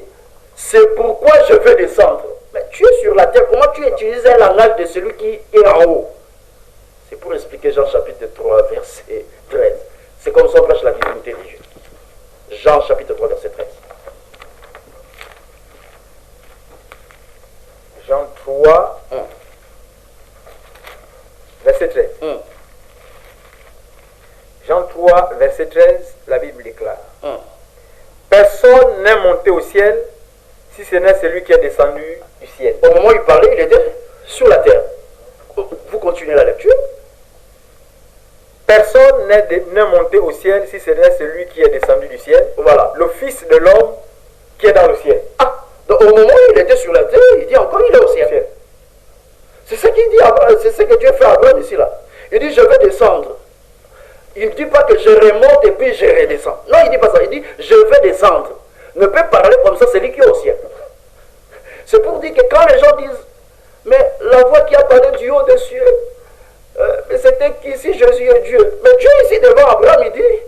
c'est pourquoi je vais descendre. Mais tu es sur la terre, comment tu utilises un langage de celui qui est en haut? C'est pour expliquer Jean chapitre 3, verset 13. C'est comme ça on prêche la divinité de Dieu. Jean chapitre 3, verset 13. Jean 3, verset 13. Jean 3, verset 13, la Bible déclare. Personne n'est monté au ciel si ce n'est celui qui est descendu du ciel. Au moment où il parlait, il était sur la terre. Vous continuez la lecture. Personne n'est monté au ciel si ce n'est celui qui est descendu du ciel. Voilà. Le Fils de l'homme qui est dans le ciel. Ah, donc au moment où il était sur la terre, il dit encore il est au ciel. C'est ce qu'il dit, c'est ce que Dieu fait à Abraham ici là. Il dit je vais descendre. Il ne dit pas que je remonte et puis je redescends. Non, il ne dit pas ça. Il dit je vais descendre. Ne peut parler comme ça, c'est lui qui est au ciel. C'est pour dire que quand les gens disent mais la voix qui a parlé du haut des cieux, mais c'était qu'ici Jésus est Dieu. Mais Dieu ici devant Abraham, il dit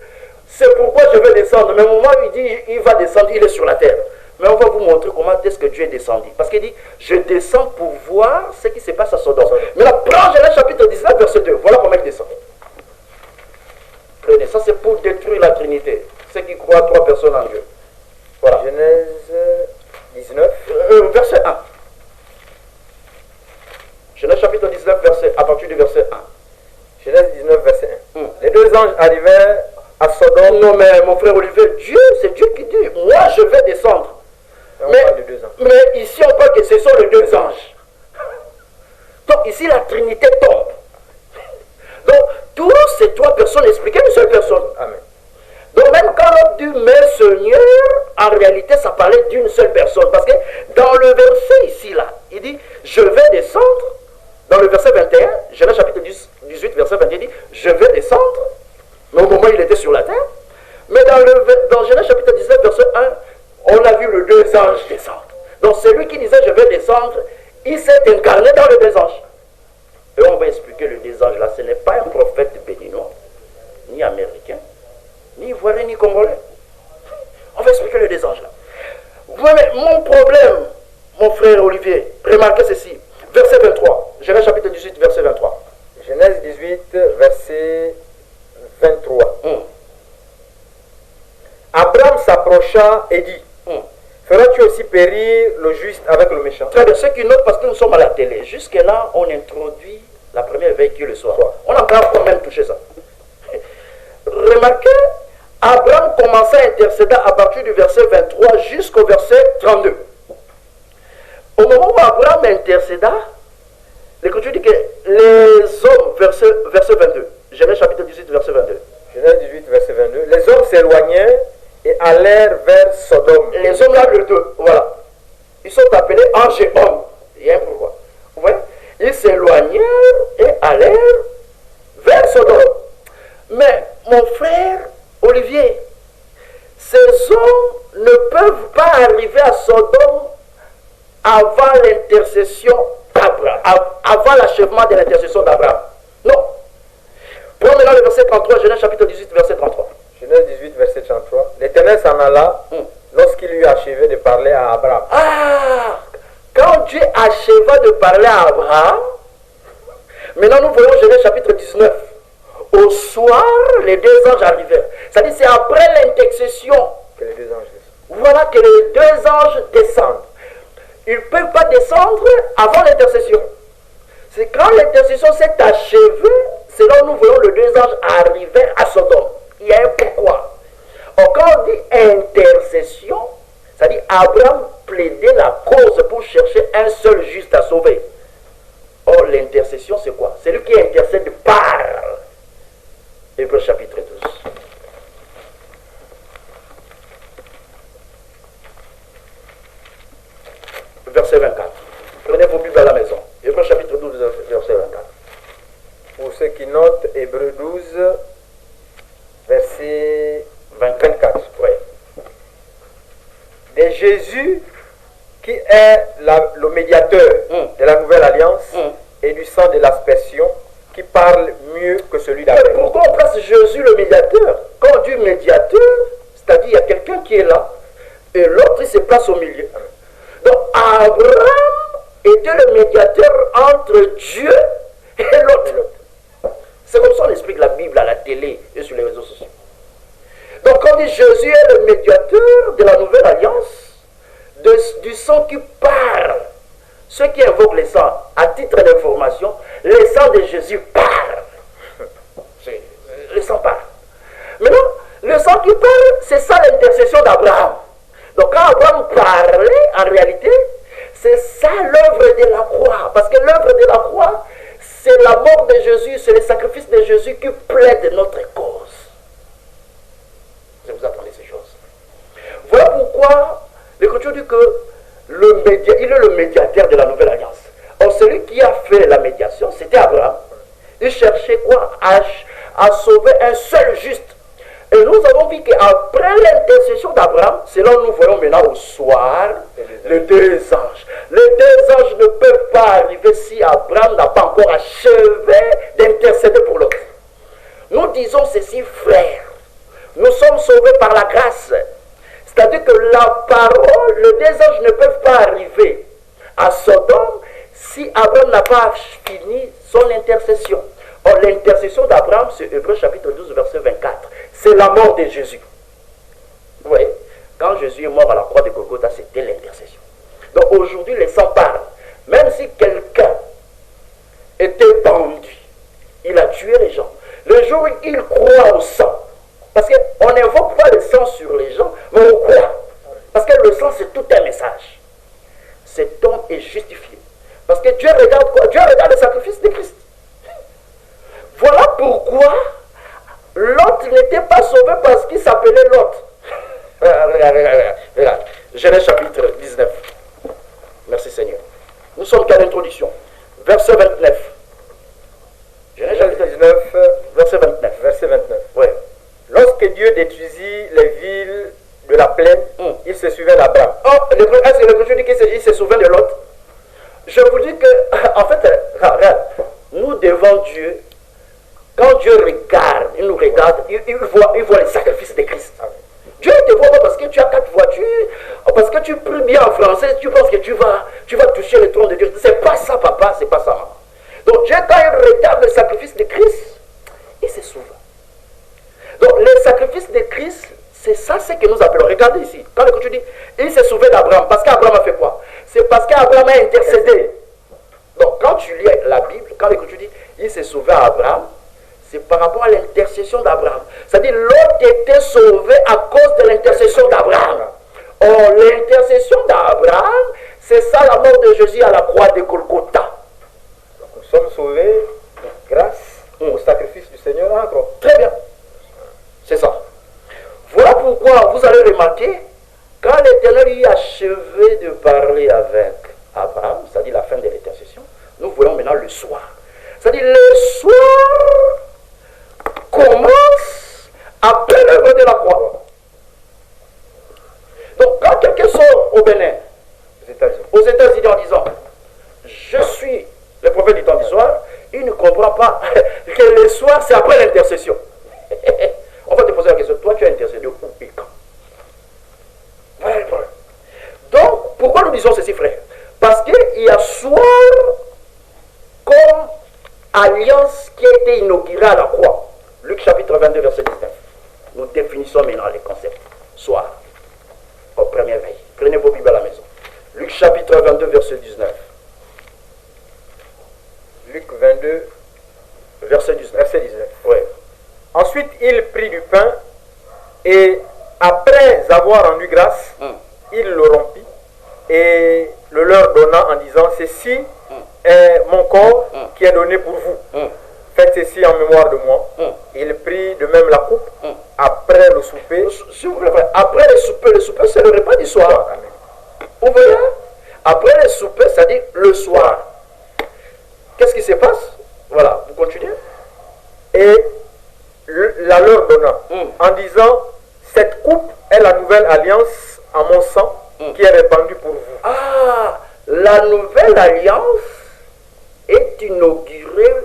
c'est pourquoi je vais descendre. Mais au moment où il dit il va descendre, il est sur la terre. Mais on va vous montrer comment est-ce que Dieu est descendu. Parce qu'il dit je descends pour voir ce qui se passe à Sodome. Mais la prends Genèse chapitre 19, verset 2. Voilà comment il descend. Prenez, ça c'est pour détruire la Trinité. Ceux qui croient 3 personnes en Dieu. Voilà. Genèse 19. Verset 1. Genèse chapitre 19, à partir du verset 1. Genèse 19, verset 1. Les deux anges arrivèrent à Sodome. Non mais mon frère Olivier, c'est Dieu qui dit, moi je vais descendre. On parle de deux anges. Mais ici on parle que ce sont les deux anges. Donc ici la Trinité tombe. Donc tous ces 3 personnes expliquent une seule personne. Amen. Donc même quand on dit mais Seigneur, en réalité ça parlait d'une seule personne. Parce que dans le verset ici là, il dit je vais descendre. Dans le verset 21, Genèse chapitre 18, verset 21, il dit je vais descendre. Mais au moment où il était sur la terre. Mais dans Genèse chapitre 19, verset 1, on a vu les 2 anges descendre. Donc celui qui disait je vais descendre, il s'est incarné dans les 2 anges. Et on va expliquer les 2 anges là. Ce n'est pas un prophète béninois, ni américain, ni ivoirien, ni congolais. On va expliquer les 2 anges là. Ouais, mais mon problème, mon frère Olivier, remarquez ceci. Verset 23. Genèse chapitre 18, verset 23. Genèse 18, verset 23. Abraham s'approcha et dit feras-tu aussi périr le juste avec le méchant? Très bien, ceux qui notent parce que nous sommes à la télé. Jusque-là, on introduit la première veille qui est le soir. On n'a pas encore même touché ça. Remarquez, Abraham commença à intercéder à partir du verset 23 jusqu'au verset 32. Au moment où Abraham intercéda, l'Écriture dit que les hommes, verset 22, Genèse chapitre 18, verset 22. Genèse 18, verset 22. Les hommes s'éloignèrent et allèrent vers Sodome. Les hommes là, le 2, voilà. Ils sont appelés anges et hommes. Il y a un pourquoi. Vous voyez? Ils s'éloignèrent et allèrent vers Sodome. Mais mon frère Olivier, ces hommes ne peuvent pas arriver à Sodome avant l'intercession d'Abraham, avant l'achèvement de l'intercession d'Abraham. Non. Prenons maintenant le verset 33, Genèse chapitre 18, verset 33. Genèse 18, verset 33. L'Éternel s'en alla lorsqu'il eut achevé de parler à Abraham. Ah, quand Dieu acheva de parler à Abraham, maintenant nous voyons Genèse chapitre 19. Au soir, les deux anges arrivèrent. C'est-à-dire c'est après l'intercession. Que les deux anges descendent. Voilà que les deux anges descendent. Ils ne peuvent pas descendre avant l'intercession. C'est quand l'intercession s'est achevée, c'est là où nous voyons les deux anges arriver à Sodome. Il y a un pourquoi. Or, quand on dit intercession, c'est-à-dire Abraham plaidait la cause pour chercher un seul juste à sauver. Or, l'intercession, c'est quoi? C'est lui qui intercède par. Hébreux chapitre 12. Verset 24. Prenez vos Bibles à la maison. Hébreux chapitre 12, verset 24. Pour ceux qui notent, Hébreux 12, verset 24. Oui. De Jésus, qui est le médiateur de la nouvelle alliance, et du sang de l'aspersion, qui parle mieux que celui d'Abel. Pourquoi on place Jésus le médiateur? Quand on dit médiateur, c'est-à-dire il y a quelqu'un qui est là, et l'autre il se place au milieu. Donc Abraham était le médiateur entre Dieu et l'autre. C'est comme ça qu'on explique la Bible à la télé et sur les réseaux sociaux. Donc quand on dit Jésus est le médiateur de la nouvelle alliance, du sang qui parle. Ceux qui invoquent les sangs, à titre d'information, le sang de Jésus parle. Le sang parle. Maintenant, le sang qui parle, c'est ça l'intercession d'Abraham. Donc quand Abraham parlait, en réalité, c'est ça l'œuvre de la croix. Parce que l'œuvre de la croix, c'est la mort de Jésus, c'est le sacrifice de Jésus qui plaide notre cause. Je vous apprenez ces choses. Voilà pourquoi l'Écriture dit que il est le médiateur de la nouvelle alliance. Or, celui qui a fait la médiation, c'était Abraham. Il cherchait quoi? À sauver un seul juste. Et nous avons vu qu'après l'intercession d'Abraham, c'est là où nous voyons maintenant au soir les deux anges. Les deux anges ne peuvent pas arriver si Abraham n'a pas encore achevé d'intercéder pour l'autre. Nous disons ceci, frères. Nous sommes sauvés par la grâce. C'est-à-dire que la parole, les deux anges ne peuvent pas arriver à Sodome si Abraham n'a pas fini son intercession. Or, l'intercession d'Abraham, c'est Hébreux chapitre 12, verset 24. C'est la mort de Jésus. Vous voyez, quand Jésus est mort à la croix de Golgotha, c'était l'intercession. Donc aujourd'hui, les sangs parlent. Même si quelqu'un était pendu, il a tué les gens. Le jour où il croit au sang, parce qu'on n'invoque pas le sang sur les gens, mais on croit. Parce que le sang, c'est tout un message. Cet homme est justifié. Parce que Dieu regarde quoi? Dieu regarde le sacrifice de Christ. Voilà pourquoi Lot n'était pas sauvé parce qu'il s'appelait Lot. Regarde. Genèse chapitre 19. Merci Seigneur. Nous sommes qu'à l'introduction. Verset 29. Genèse chapitre 19, verset 29. Verset 29. Oui. Lorsque Dieu détruisit les villes de la plaine, il se souvient d'Abraham. Oh, est-ce que l'Écriture dit qu'il se souvient de Lot? Je vous dis que, en fait, regarde, nous devant Dieu, quand Dieu regarde, il nous regarde, il voit les sacrifices de Christ. Dieu ne te voit pas parce que tu as 4 voitures, parce que tu pries bien en français, tu penses que tu vas toucher le trône de Dieu. C'est pas ça, papa, c'est pas ça, maman. Donc Dieu, quand il regarde le sacrifice de Christ, il se souvient. Donc les sacrifices de Christ, c'est ça ce que nous appelons. Regardez ici, quand l'Écriture dit, il se souvient d'Abraham, parce qu'Abraham a fait quoi? C'est parce qu'Abraham a intercédé. Donc quand tu lis la Bible, quand l'Écriture dit, il se souvient d'Abraham, c'est par rapport à l'intercession d'Abraham. C'est-à-dire l'autre était sauvé à cause de l'intercession d'Abraham. Or, l'intercession d'Abraham, c'est ça la mort de Jésus à la croix de Golgotha. Donc, nous sommes sauvés grâce au sacrifice du Seigneur encore. Très bien. C'est ça. Voilà pourquoi vous allez remarquer, quand l'Éternel eut achevé de parler avec Abraham, c'est-à-dire la fin de l'intercession, nous voyons maintenant le soir. C'est-à-dire le soir commence après l'œuvre de la croix. pas que le soir, c'est après l'intercession. On va te poser la question, toi tu as intercédé où et quand? Voilà le problème. Donc, pourquoi nous disons ceci, frère? Parce qu'il y a soir comme alliance qui a été inaugurée à la croix. Luc chapitre 22, verset 19. Nous définissons maintenant les concepts. Soir, au premier veille. Prenez vos Bibles à la maison. Luc chapitre 22, verset 19. Luc 22, Verset 19. verset 19. Oui. Ensuite, il prit du pain et après avoir rendu grâce, il le rompit et le leur donna en disant, ceci est mon corps qui est donné pour vous. Faites ceci en mémoire de moi. Il prit de même la coupe après le souper. S'il vous plaît, frère, après le souper c'est le repas du soir. Amen. Vous voyez? Après le souper, c'est-à-dire le soir. Qu'est-ce qui se passe? Voilà, vous continuez. Et la leur donna en disant, cette coupe est la nouvelle alliance en mon sang qui est répandue pour vous. Ah, la nouvelle alliance est inaugurée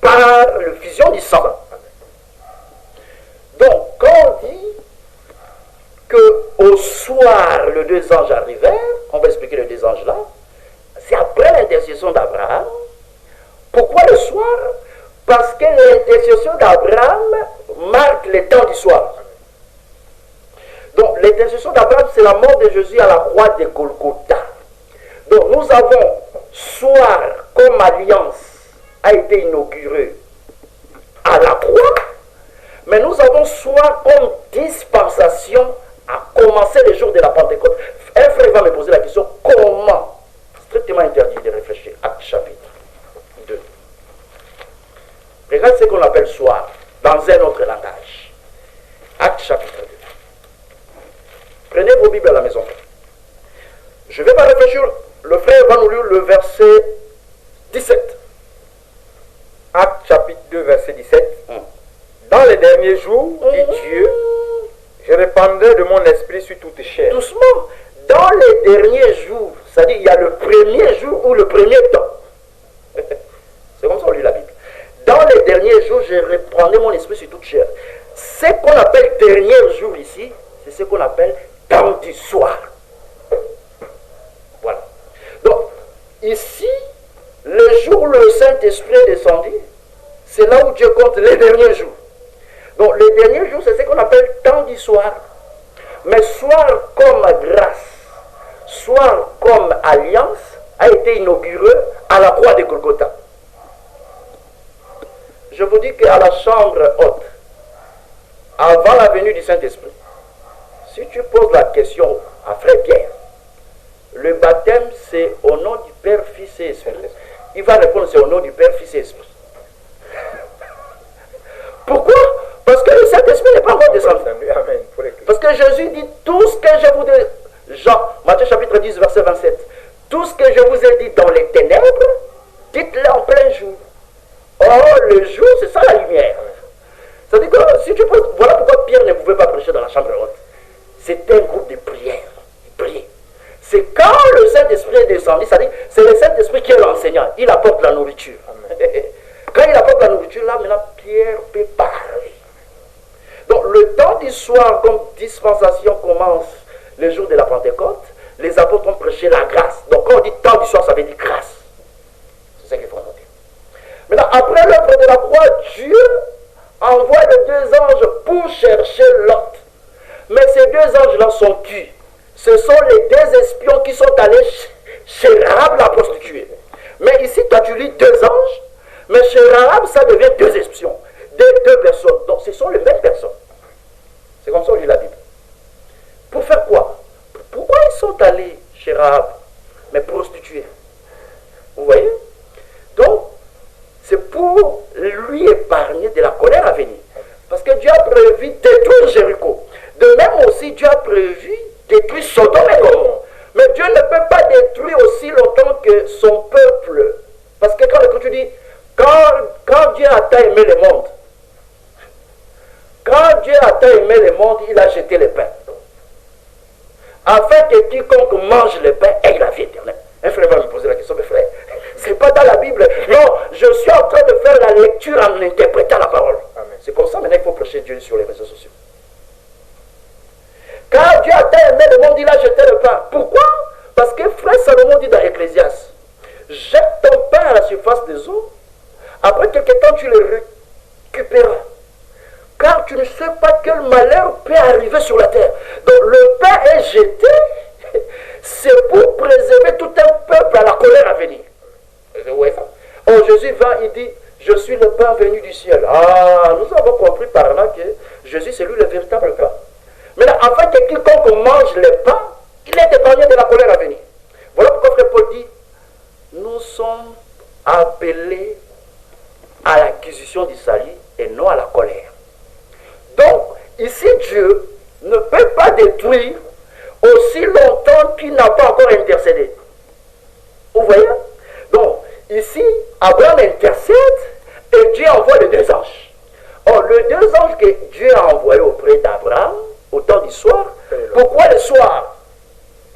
par le fusion du sang. Donc, quand on dit qu'au soir, les deux anges arrivèrent, on va expliquer les deux anges là, c'est après l'intercession d'Abraham. Pourquoi le soir? Parce que l'intercession d'Abraham marque le temps du soir. Donc, l'intercession d'Abraham, c'est la mort de Jésus à la croix de Golgotha. Donc, nous avons soir comme alliance a été inaugurée à la croix, mais nous avons soir comme dispensation à commencer le jour de la Pentecôte. Un frère va me poser la question, comment? Strictement interdit de réfléchir. Acte chapitre 2. Regarde ce qu'on appelle soir dans un autre langage. Acte chapitre 2. Prenez vos Bibles à la maison. Je ne vais pas réfléchir. Le frère va nous lire le verset 17. Acte chapitre 2, verset 17. Dans les derniers jours, dit Dieu, je répandrai de mon esprit sur toute chair. Doucement. Dans les derniers jours, c'est-à-dire il y a le premier jour ou le premier temps. C'est comme ça on lit la Bible. Dans les derniers jours, je répandrai mon esprit sur toute chair. Ce qu'on appelle dernier jour ici, c'est ce qu'on appelle temps du soir. Voilà. Donc, ici, le jour où le Saint-Esprit est descendu, c'est là où Dieu compte les derniers jours. Donc, les derniers jours, c'est ce qu'on appelle temps du soir. Mais soir comme grâce, soir comme alliance, a été inauguré à la croix de Golgotha. Je vous dis qu'à la chambre haute, avant la venue du Saint-Esprit, si tu poses la question à Frère Pierre, le baptême c'est au nom du Père, Fils et Esprit, il va répondre c'est au nom du Père, Fils et Esprit. Pourquoi? Parce que le Saint-Esprit n'est pas encore descendu. Amen. Parce que Jésus dit tout ce que je vous ai... Jean, Matthieu chapitre 10, verset 27. Tout ce que je vous ai dit dans les ténèbres, dites-le en plein jour. Or, le jour, c'est ça la lumière. C'est-à-dire que si tu poses... Voilà pourquoi Pierre ne pouvait pas prêcher dans la chambre haute. C'était un groupe de prière. Il priait. C'est quand le Saint-Esprit est descendu, c'est-à-dire c'est le Saint-Esprit qui est l'enseignant. Il apporte la nourriture. Quand il apporte la nourriture, là, maintenant, Pierre peut parler. Donc, le temps du soir, comme dispensation commence le jour de la Pentecôte, les apôtres ont prêché la grâce. Donc, quand on dit temps du soir, ça veut dire grâce. C'est ce qu'il faut noter. Maintenant, après l'œuvre de la croix, Dieu envoie les deux anges pour chercher Lot. Mais ces deux anges-là sont qui? Ce sont les deux espions qui sont allés chez Rahab la prostituée. Mais ici, toi, tu lis deux anges, mais chez Rahab, ça devient deux espions. Deux personnes. Donc, ce sont les mêmes personnes. C'est comme ça qu'on lit la Bible. Pour faire quoi? Pourquoi ils sont allés chez Rahab, mais prostituées? Vous voyez? Donc, c'est pour lui épargner de la colère à venir. Parce que Dieu a prévu détruire Jéricho. De même aussi, Dieu a prévu détruire Sodome et Gomorrhe. Mais Dieu ne peut pas détruire aussi longtemps que son peuple. Parce que quand tu dis, quand Dieu a tant aimé le monde, quand Dieu a tant aimé le monde, il a jeté le pain. Afin que quiconque mange le pain ait la vie éternelle. Un frère va me poser la question, mais frère, c'est pas dans la Bible. Non, je suis en train de faire la lecture en interprétant la parole. C'est comme ça maintenant qu'il faut prêcher Dieu sur les réseaux sociaux. Car Dieu a tant aimé le monde, il a jeté le pain. Pourquoi? Parce que frère Salomon dit dans Ecclésiaste, jette ton pain à la surface des eaux, après quelque temps tu le récupéreras. Car tu ne sais pas quel malheur peut arriver sur la terre. Donc le pain est jeté, c'est pour préserver tout un peuple à la colère à venir. Oh, Jésus va, il dit, je suis le pain venu du ciel. Ah, nous avons compris par là que Jésus c'est lui le véritable pain. Maintenant, afin que quiconque mange le pain, il est épargné de la colère à venir. Voilà pourquoi frère Paul dit, nous sommes appelés à l'acquisition du salut et non à la colère. Donc, ici, Dieu ne peut pas détruire aussi longtemps qu'il n'a pas encore intercédé. Vous voyez? Donc, ici, Abraham intercède et Dieu envoie les deux anges. Or, les deux anges que Dieu a envoyés auprès d'Abraham, au temps du soir, pourquoi le soir?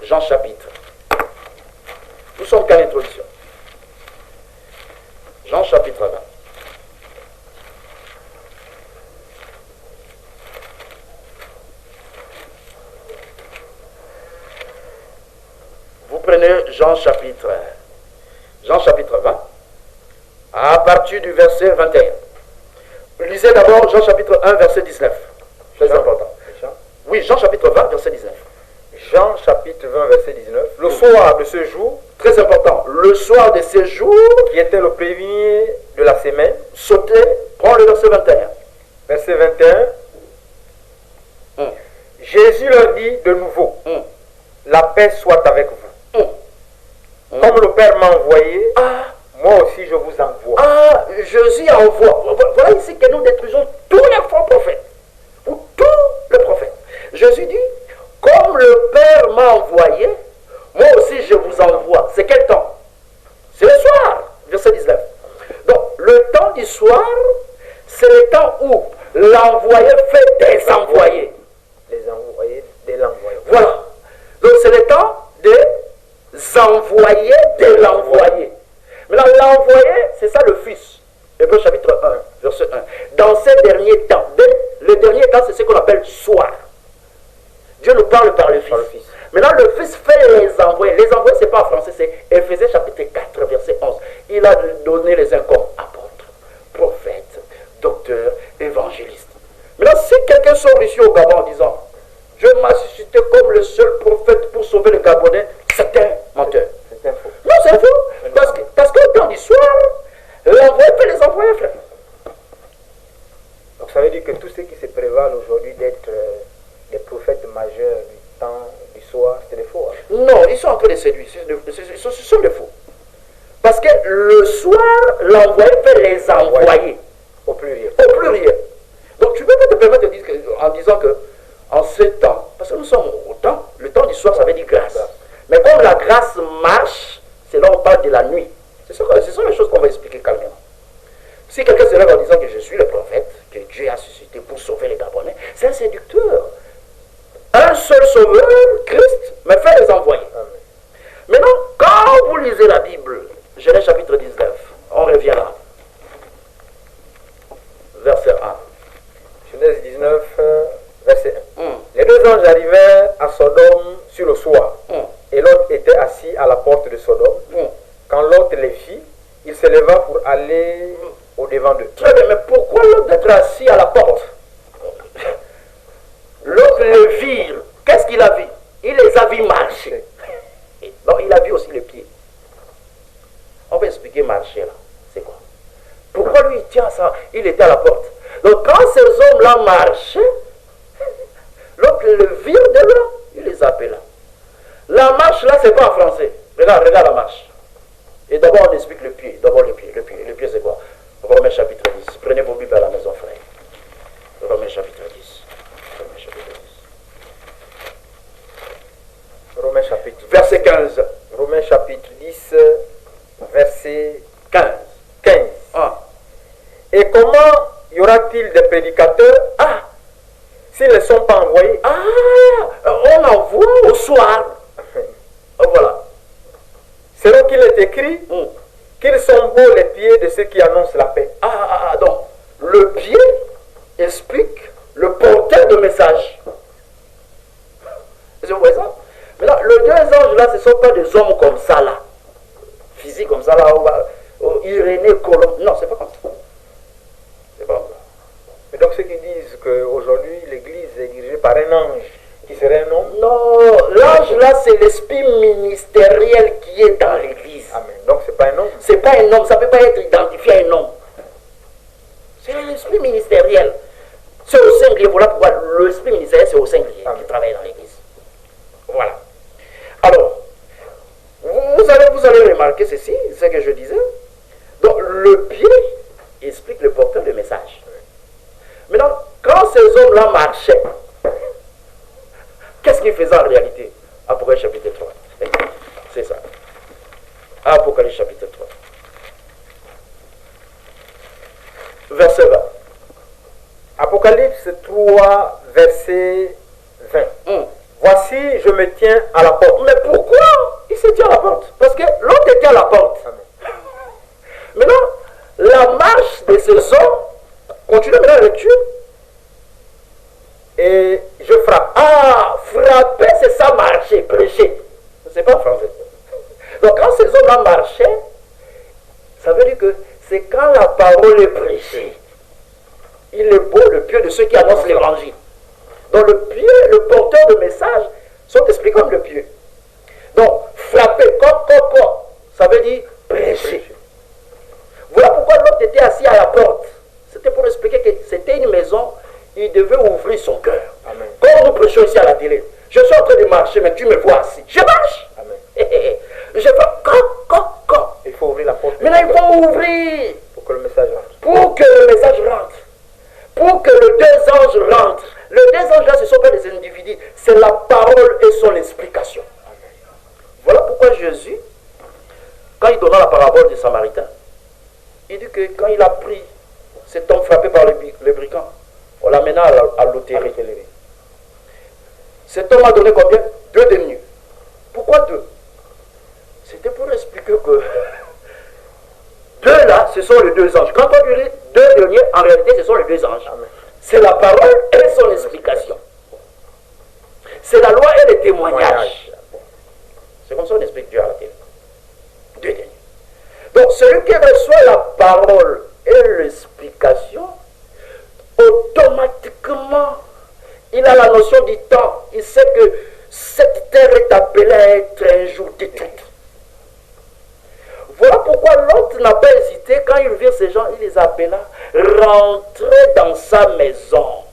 Jean chapitre. Nous sommes qu'à l'introduction. Jean chapitre 20. Vous prenez Jean chapitre 20, à partir du verset 21. Lisez d'abord Jean chapitre 1, verset 19. Très important. Oui, Jean chapitre 20, verset 19. Jean chapitre 20, verset 19. Le soir de ce jour, très important, le soir de ce jour, qui était le premier de la semaine, sautez, prends le verset 21. Verset 21. Jésus leur dit de nouveau, la paix soit avec vous. Comme le Père m'a envoyé, moi aussi je vous envoie. Ah, Jésus envoie. Voilà ici que nous détruisons tous les faux prophètes. Ou tous les prophètes. Jésus dit, comme le Père m'a envoyé, moi aussi je vous envoie. C'est quel temps? C'est le soir, verset 19. Donc, le temps du soir, c'est le temps où l'envoyé fait des envoyés. Les envoyés de l'envoyé. Voilà. Donc, c'est le temps des envoyés de l'envoyé. Maintenant, l'envoyé, c'est ça le Fils. Hébreux chapitre 1, verset 1. Dans ces derniers temps, le dernier temps, c'est ce qu'on appelle soir. Dieu nous parle par le Fils. Maintenant, le Fils fait les envoyés. Les envoyés, ce n'est pas en français, c'est Éphésiens chapitre 4, verset 11. Il a donné les uns comme apôtres, prophètes, docteurs, évangélistes. Maintenant, si quelqu'un sort ici au Gabon en disant, Dieu m'a suscité comme le seul prophète pour sauver les Gabonais, c'est un menteur. C'est un faux. Non, c'est faux. Parce qu'au temps du soir, l'envoyé fait les envoyés, frère. Donc ça veut dire que tous ceux qui se prévalent aujourd'hui d'être des prophètes majeurs du temps du soir, c'est des faux. Hein? Non, ils sont en train de séduire. Ce sont des faux. Parce que le soir, l'envoyé fait les envoyés. Au pluriel. Au pluriel. Donc tu ne peux pas te permettre de dire en disant que en ce temps, parce que nous sommes au temps, le temps du soir, ça veut dire grâce. Mais comme la grâce marche, c'est là où on parle de la nuit. Ce sont les choses qu'on va expliquer calmement. Si quelqu'un se lève en disant que je suis le prophète, que Dieu a suscité pour sauver les Gabonais, c'est un séducteur. Un seul sauveur, Christ, me fait les envoyer. Amen. Maintenant, quand vous lisez la Bible, Genèse chapitre 19, on revient là. Verset 1. Genèse 19, verset 1. Les deux anges arrivèrent à Sodome sur le soir. Et Lot était assis à la porte de Sodome. Quand Lot les vit, il se leva pour aller au-devant d'eux. Très bien, mais pourquoi Lot être assis à la porte? Lot les vit. Qu'est-ce qu'il a vu? Il les a vus marcher. Non, il a vu aussi les pieds. On va expliquer marcher là. C'est quoi? Pourquoi lui il tient ça? Il était à la porte. Donc quand ces hommes-là marchaient, l'autre le vire de là, il les appela. La marche là, c'est pas en français. Regarde la marche. Et d'abord on explique le pied. D'abord le pied. Le pied c'est quoi? Romains chapitre 10. Prenez vos Bibles à la maison, frère. Romains chapitre 10. Romains chapitre 10. Romains chapitre 10. Verset 15. Romains chapitre 10, verset 15. Et comment y aura-t-il des prédicateurs s'ils ne sont pas envoyés? On envoie au soir. Voilà. Selon qu'il est écrit, qu'ils sont beaux les pieds de ceux qui annoncent la paix. Donc, le pied explique le porteur de message. Vous voyez ça? Maintenant, les deux anges là, ce ne sont pas des hommes comme ça là. Physiques comme ça là, Irénée, Colombe. Non, c'est pas comme ça. C'est pas comme ça. Mais donc ceux qui disent qu'aujourd'hui l'église est dirigée par un ange qui serait un homme? Non, l'ange là, c'est l'esprit ministériel qui est dans l'église. Amen. Donc c'est pas un homme? C'est pas un homme, ça ne peut pas être identifié à un homme. C'est l'esprit ministériel. C'est au singulier. Voilà pourquoi l'esprit ministériel, c'est au singulier qui travaille dans l'église. Voilà. Alors, vous allez remarquer ceci, ce que je disais. Donc, le pied explique le porteur de message. Maintenant, quand ces hommes-là marchaient, qu'est-ce qu'ils faisaient en réalité? Apocalypse chapitre 3. C'est ça. Apocalypse chapitre 3. Verset 20. Apocalypse 3, verset 20. Voici, je me tiens à la porte. Mais pourquoi il se tient à la porte? Parce que l'autre était à la porte. Amen. Maintenant, la marche de ces hommes, continue maintenant la lecture. Et je frappe. Frapper, c'est ça, marcher, prêcher. C'est pas français. Donc, quand ces hommes-là marchaient, ça veut dire que c'est quand la parole est prêchée. Il est beau le pied de ceux qui annoncent l'évangile. Donc, le pied, le porteur de message, sont expliqués comme le pied. Donc, frapper, ça veut dire prêcher. Voilà pourquoi l'autre était assis à la porte. C'était pour expliquer que c'était une maison, il devait ouvrir son cœur. Amen. Comme nous prêchons ici à la télé. Je suis en train de marcher, mais tu me vois assis. Je marche. Amen. Je fais quand. Il faut ouvrir la porte. Maintenant, il faut ouvrir. Pour que le message rentre. Pour que le message rentre. Pour que les deux anges rentrent. Les deux anges là, ce ne sont pas des individus. C'est la parole et son explication. Voilà pourquoi Jésus, quand il donna la parabole des Samaritains, il dit que quand il a pris cet homme frappé par les brigands, on l'amena à l'hôtellerie. Cet homme a donné combien? 2 deniers. Pourquoi 2? C'était pour expliquer que 2 là, ce sont les 2 anges. Quand on dit 2 deniers, en réalité, ce sont les 2 anges. C'est la parole et son explication. C'est la loi et le témoignage. C'est comme ça qu'on explique Dieu à la télé. 2 deniers. Donc, celui qui reçoit la parole et l'explication, automatiquement, il a la notion du temps. Il sait que cette terre est appelée à être un jour détruite. Voilà pourquoi l'autre n'a pas hésité. Quand il vit ces gens, il les appela rentrer dans sa maison.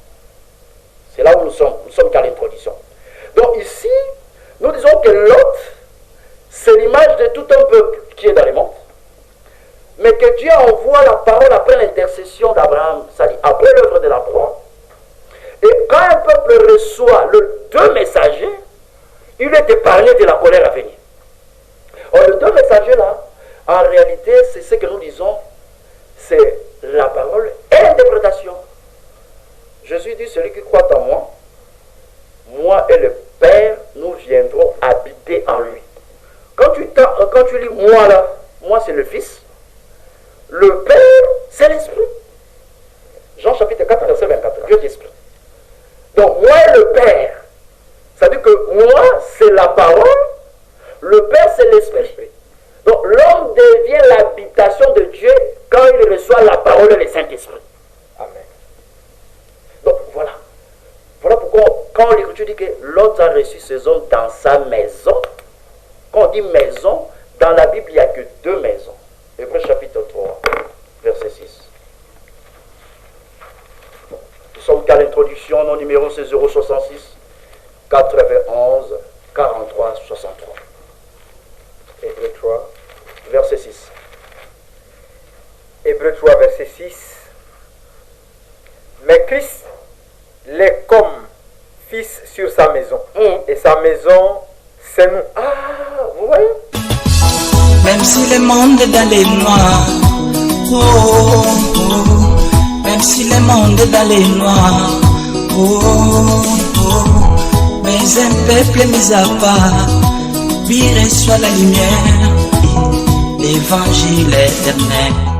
C'est là où nous sommes qu'à l'introduction. Donc ici, nous disons que l'autre, c'est l'image de tout un peuple qui est dans les mondes. Mais que Dieu envoie la parole après l'intercession d'Abraham, c'est-à-dire après l'œuvre de la croix. Et quand un peuple reçoit les 2 messagers, il est épargné de la colère à venir. Or, les 2 messagers là, en réalité, c'est ce que nous disons, c'est la parole et l'interprétation. Jésus dit, celui qui croit en moi, moi et le Père, nous viendrons habiter en lui. Quand tu lis moi là, moi c'est le Fils, le Père c'est l'Esprit. Jean chapitre 4, verset 24, Dieu t'explique. Donc moi et le Père, ça veut dire que moi c'est la parole, le Père c'est l'Esprit. Donc l'homme devient l'habitation de Dieu quand il reçoit la parole et le Saint-Esprit. Amen. Donc voilà. Voilà pourquoi quand l'Écriture dit que l'autre a reçu ces hommes dans sa maison, quand on dit maison, dans la Bible il n'y a que 2 maisons. Hébreux chapitre 3, verset 6. Nous sommes qu'à l'introduction, nos numéros c'est 066 91 43 63. Hébreux 3. Verset 6. Hébreux 3, verset 6. Mais Christ l'est comme fils sur sa maison. Et sa maison, c'est nous. Vous voyez? Même si le monde est dans les noirs, même si le monde est dans les noirs, mais un peuple mis à part, lui reçoit la lumière. l'évangile éternel.